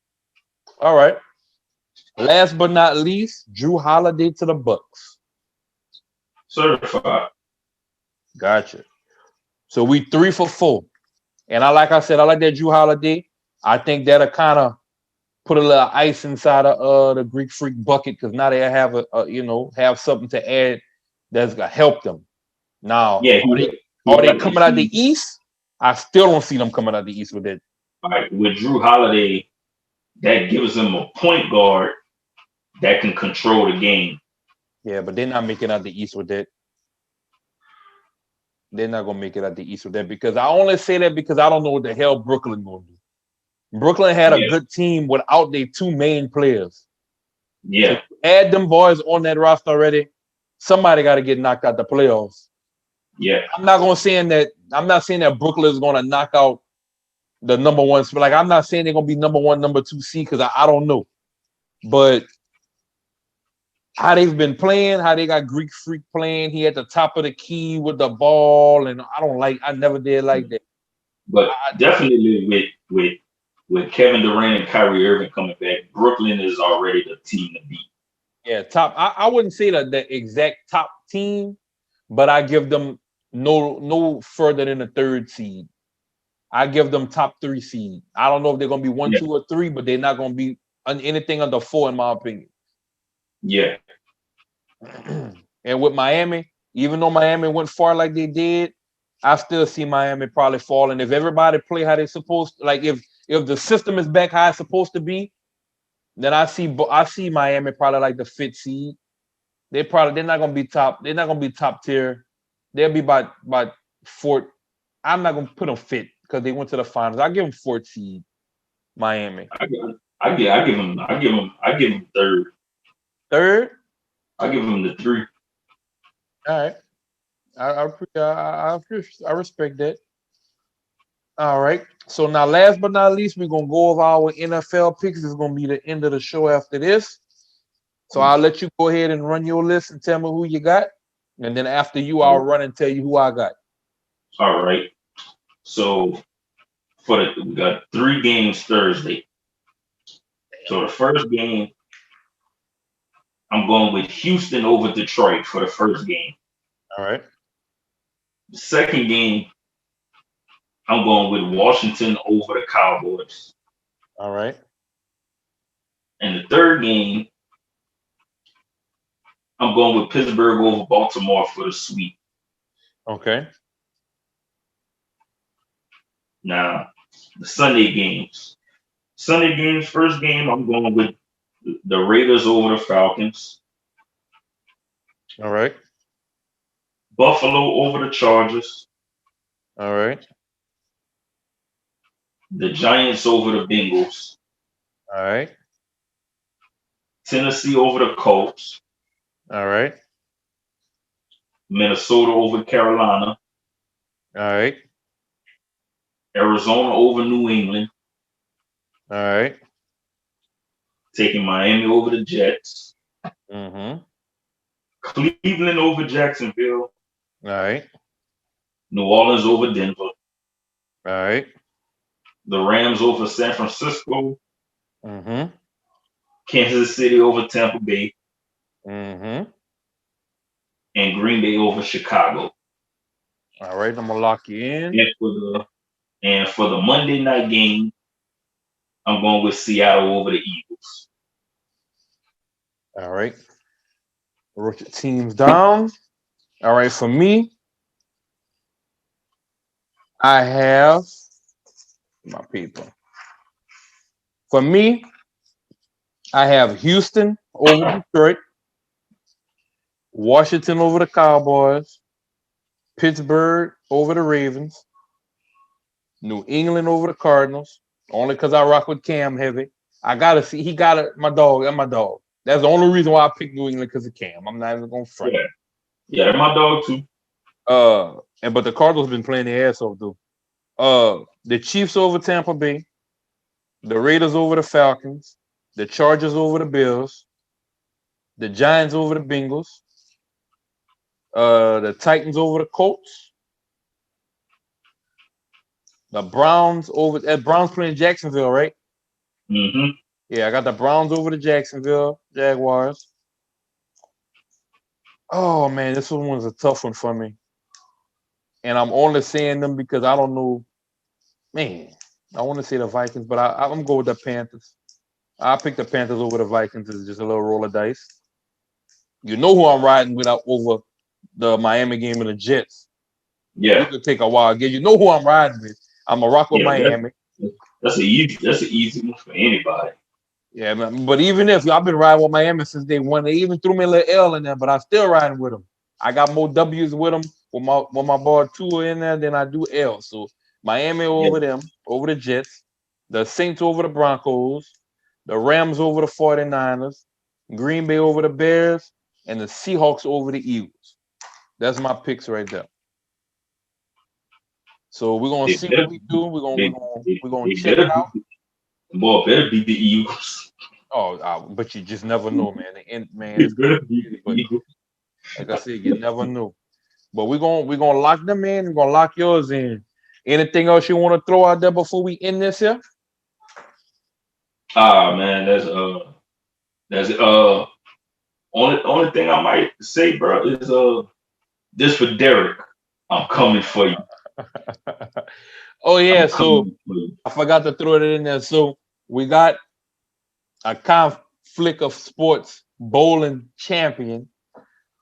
All right. Last but not least, Jrue Holiday to the Bucks. Certified. Gotcha. So we 3 for 4. And I like that Jrue Holiday. I think that'll kind of put a little ice inside of the Greek Freak bucket, because now they have have something to add that's gonna help them. Now, are they coming out the East? I still don't see them coming out the East with it. All right, with Jrue Holiday, that gives them a point guard that can control the game. Yeah, but they're not making out the East with that. They're not gonna make it out the East with that, because I only say that because I don't know what the hell Brooklyn gonna do. Brooklyn had a good team without their 2 main players. Yeah, so add them boys on that roster already. somebody got to get knocked out the playoffs. Yeah. I'm not saying that Brooklyn is gonna knock out the number one. Like I'm not saying they're gonna be number one, number two seed because I don't know. But how they've been playing, how they got Greek Freak playing, he at the top of the key with the ball, and I never did like that. But definitely with Kevin Durant and Kyrie Irving coming back, Brooklyn is already the team to beat. Yeah, top. I wouldn't say that the exact top team, but I give them no further than the third seed. I give them top 3 seed. I don't know if they're gonna be 1, 2, or 3, but they're not gonna be anything under 4 in my opinion. Yeah. And with Miami, even though Miami went far like they did, I still see Miami probably falling. If everybody play how they're supposed to, like if the system is back how it's supposed to be, then I see Miami probably like the 5th seed. They're not gonna be top. They're not gonna be top tier. They'll be about 4th. I'm not gonna put them 5th because they went to the finals. I give them 4th seed, Miami. I give them third. Third? I give them the 3. All right. I respect that. All right. So now, last but not least, we're gonna go over our NFL picks. It's gonna be the end of the show after this. So I'll let you go ahead and run your list and tell me who you got, and then after you, I'll run and tell you who I got. All right. So we got 3 games Thursday. So the first game, I'm going with Houston over Detroit for the first game. All right. The second game, I'm going with Washington over the Cowboys. All right. And the third game, I'm going with Pittsburgh over Baltimore for the sweep. Okay. Now, the Sunday games. First game, I'm going with the Raiders over the Falcons. All right. Buffalo over the Chargers. All right. The Giants over the Bengals. All right. Tennessee over the Colts. All right. Minnesota over Carolina. All right. Arizona over New England. All right. Taking Miami over the Jets. Mm-hmm. Cleveland over Jacksonville. All right. New Orleans over Denver. All right. The Rams over San Francisco. Mm-hmm. Kansas City over Tampa Bay. Mm-hmm. And Green Bay over Chicago. All right, I'm gonna lock you in. And for the Monday night game, I'm going with Seattle over the Eagles. All right. Wrote your teams down. All right, for me, I have my people. For me, I have Houston over Detroit, Washington over the Cowboys, Pittsburgh over the Ravens, New England over the Cardinals, only because I rock with Cam heavy. I gotta see my dog and my dog. That's the only reason why I picked New England because of Cam. I'm not even gonna front. Yeah, they're my dog too. But the Cardinals been playing their ass off though. The Chiefs over Tampa Bay, the Raiders over the Falcons, the Chargers over the Bills, the Giants over the Bengals, the Titans over the Colts, the Browns Browns playing Jacksonville, right? Mm-hmm. Yeah, I got the Browns over the Jacksonville Jaguars. Oh man, this one was a tough one for me. And I'm only saying them because I don't know. Man, I want to say the Vikings, but I'm going to go with the Panthers. I pick the Panthers over the Vikings. It's just a little roll of dice. You know who I'm riding with over the Miami game and the Jets. Yeah. You could take a while. Again, you know who I'm riding with. I'm a rock with Miami. That's an easy one for anybody. Yeah, man. But even if I've been riding with Miami since day one, they even threw me a little L in there, but I'm still riding with them. I got more W's with them with my boy Tua in there than I do L. So Miami over them, over the Jets, the Saints over the Broncos, the Rams over the 49ers, Green Bay over the Bears, and the Seahawks over the Eagles. That's my picks right there. So we're gonna see what we do. We're gonna check it out. Boy, better be the Eagles. Oh, but you just never know, man. Man, It it's better be the but Eagles. like I said, you never know. But we're gonna lock them in. We're gonna lock yours in. Anything else you want to throw out there before we end this here? Man, that's only thing I might say, bro, is this for Derek. I'm coming for you. Oh yeah, I'm so coming for you. I forgot to throw it in there. So we got a conflict of sports bowling champion.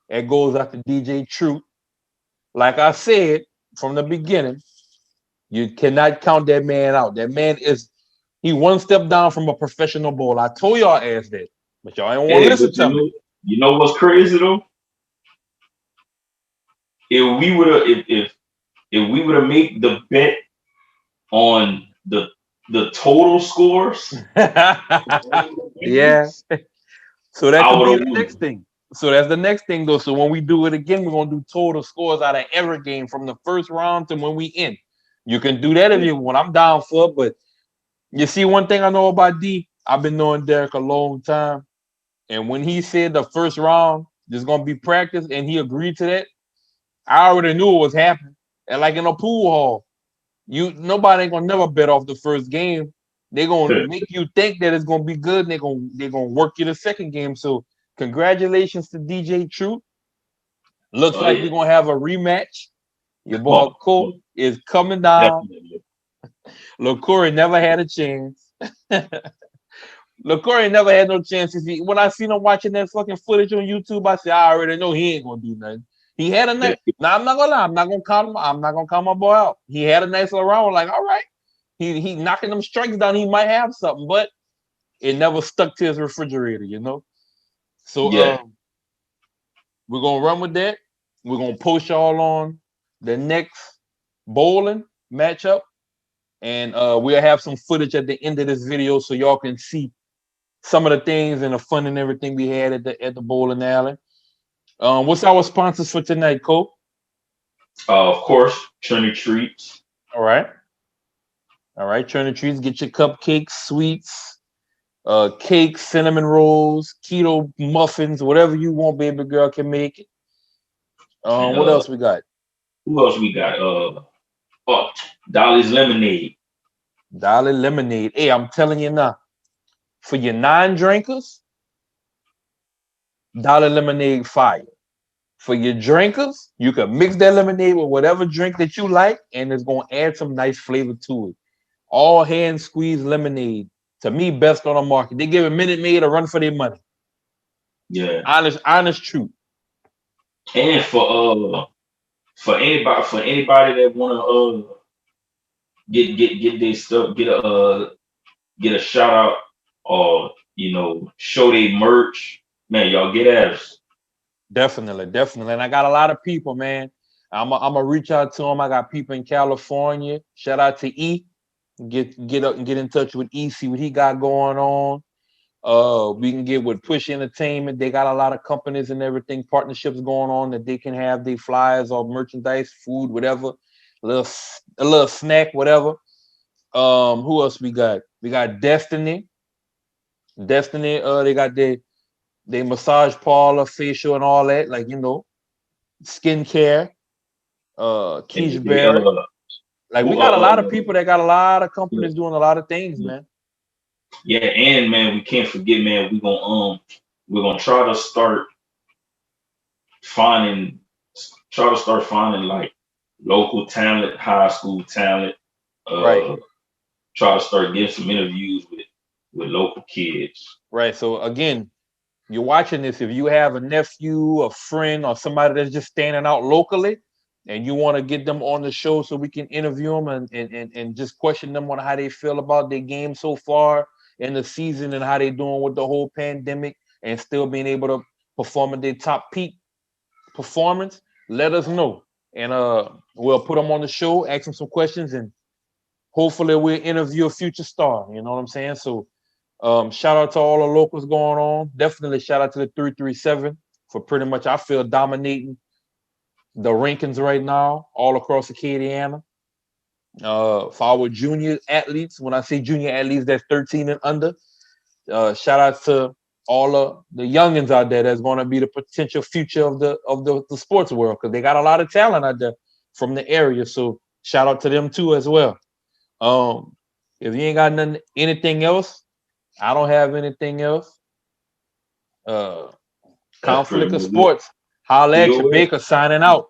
It goes out to DJ Truth. Like I said from the beginning, you cannot count that man out. That man he one step down from a professional bowler. I told y'all ass that, but y'all ain't want to listen to me. You know what's crazy though? If we would have made the bet on the total scores, yeah. So that I could would be have the won. next thing. So that's the next thing though. So when we do it again, we're gonna do total scores out of every game from the first round to when we end. You can do that if you want. I'm down for it, but you see, one thing I know about D, I've been knowing Derek a long time. And when he said the first round, there's gonna be practice, and he agreed to that, I already knew it was happening. And like in a pool hall, nobody ain't gonna never bet off the first game. They're gonna make you think that it's gonna be good, and they're gonna work you the second game. So congratulations to DJ Truth. Looks like we're gonna have a rematch. Your boy Cole is coming down. Definitely. Lil Corey never had a chance. Lil Corey never had no chances. When I seen him watching that fucking footage on YouTube, I said, I already know he ain't gonna do nothing. He had a nice. Now I'm not gonna lie, I'm not gonna count my boy out. He had a nice little round. Like, all right, he knocking them strikes down. He might have something, but it never stuck to his refrigerator, you know. So we're gonna run with that. We're gonna post y'all on the next bowling matchup, and we'll have some footage at the end of this video so y'all can see some of the things and the fun and everything we had at the bowling alley. What's our sponsors for tonight, Cole? Of course, Trinity Treats. All right, Trinity Treats. Get your cupcakes, sweets, cakes, cinnamon rolls, keto muffins, whatever you want, baby girl can make it. What else we got? Who else we got? Dolly's Lemonade. Dolly Lemonade. Hey, I'm telling you now, for your non-drinkers, Dolly Lemonade fire. For your drinkers, you can mix that lemonade with whatever drink that you like, and it's gonna add some nice flavor to it. All hand squeezed lemonade, to me, best on the market. They give a Minute Maid a run for their money. Yeah. Honest truth. And for anybody that wanna get their stuff, get a shout out, or show their merch, man, y'all get at us. Definitely. And I got a lot of people, man. I'm gonna reach out to them. I got people in California. Shout out to E. Get up and get in touch with E. See what he got going on. We can get with Push Entertainment. They got a lot of companies and everything, partnerships going on that they can have their flyers or merchandise, food, whatever, a little snack, whatever. Who else we got? We got Destiny. They got their massage parlor, facial, and all that, like skincare. Keish Berry. Like we got a lot of people that got a lot of companies doing a lot of things, man. Yeah, and man, we can't forget, man. We're gonna try to start finding like local talent, high school talent. Right. Try to start getting some interviews with local kids. Right. So again, you're watching this. If you have a nephew, a friend, or somebody that's just standing out locally, and you want to get them on the show so we can interview them and just question them on how they feel about their game so far in the season and how they're doing with the whole pandemic and still being able to perform at their top peak performance, let us know. And we'll put them on the show, ask them some questions, and hopefully we'll interview a future star. You know what I'm saying? So shout out to all the locals going on. Definitely shout out to the 337. for pretty much, I feel, dominating the rankings right now all across Acadiana. For our junior athletes, when I say junior athletes, that's 13 and under. Shout out to all of the youngins out there that's going to be the potential future of the sports world, because they got a lot of talent out there from the area. So shout out to them too as well. If you ain't got anything else, I don't have anything else. That's pretty Conflict of much it. sports. Holla at you, COF. Baker signing out.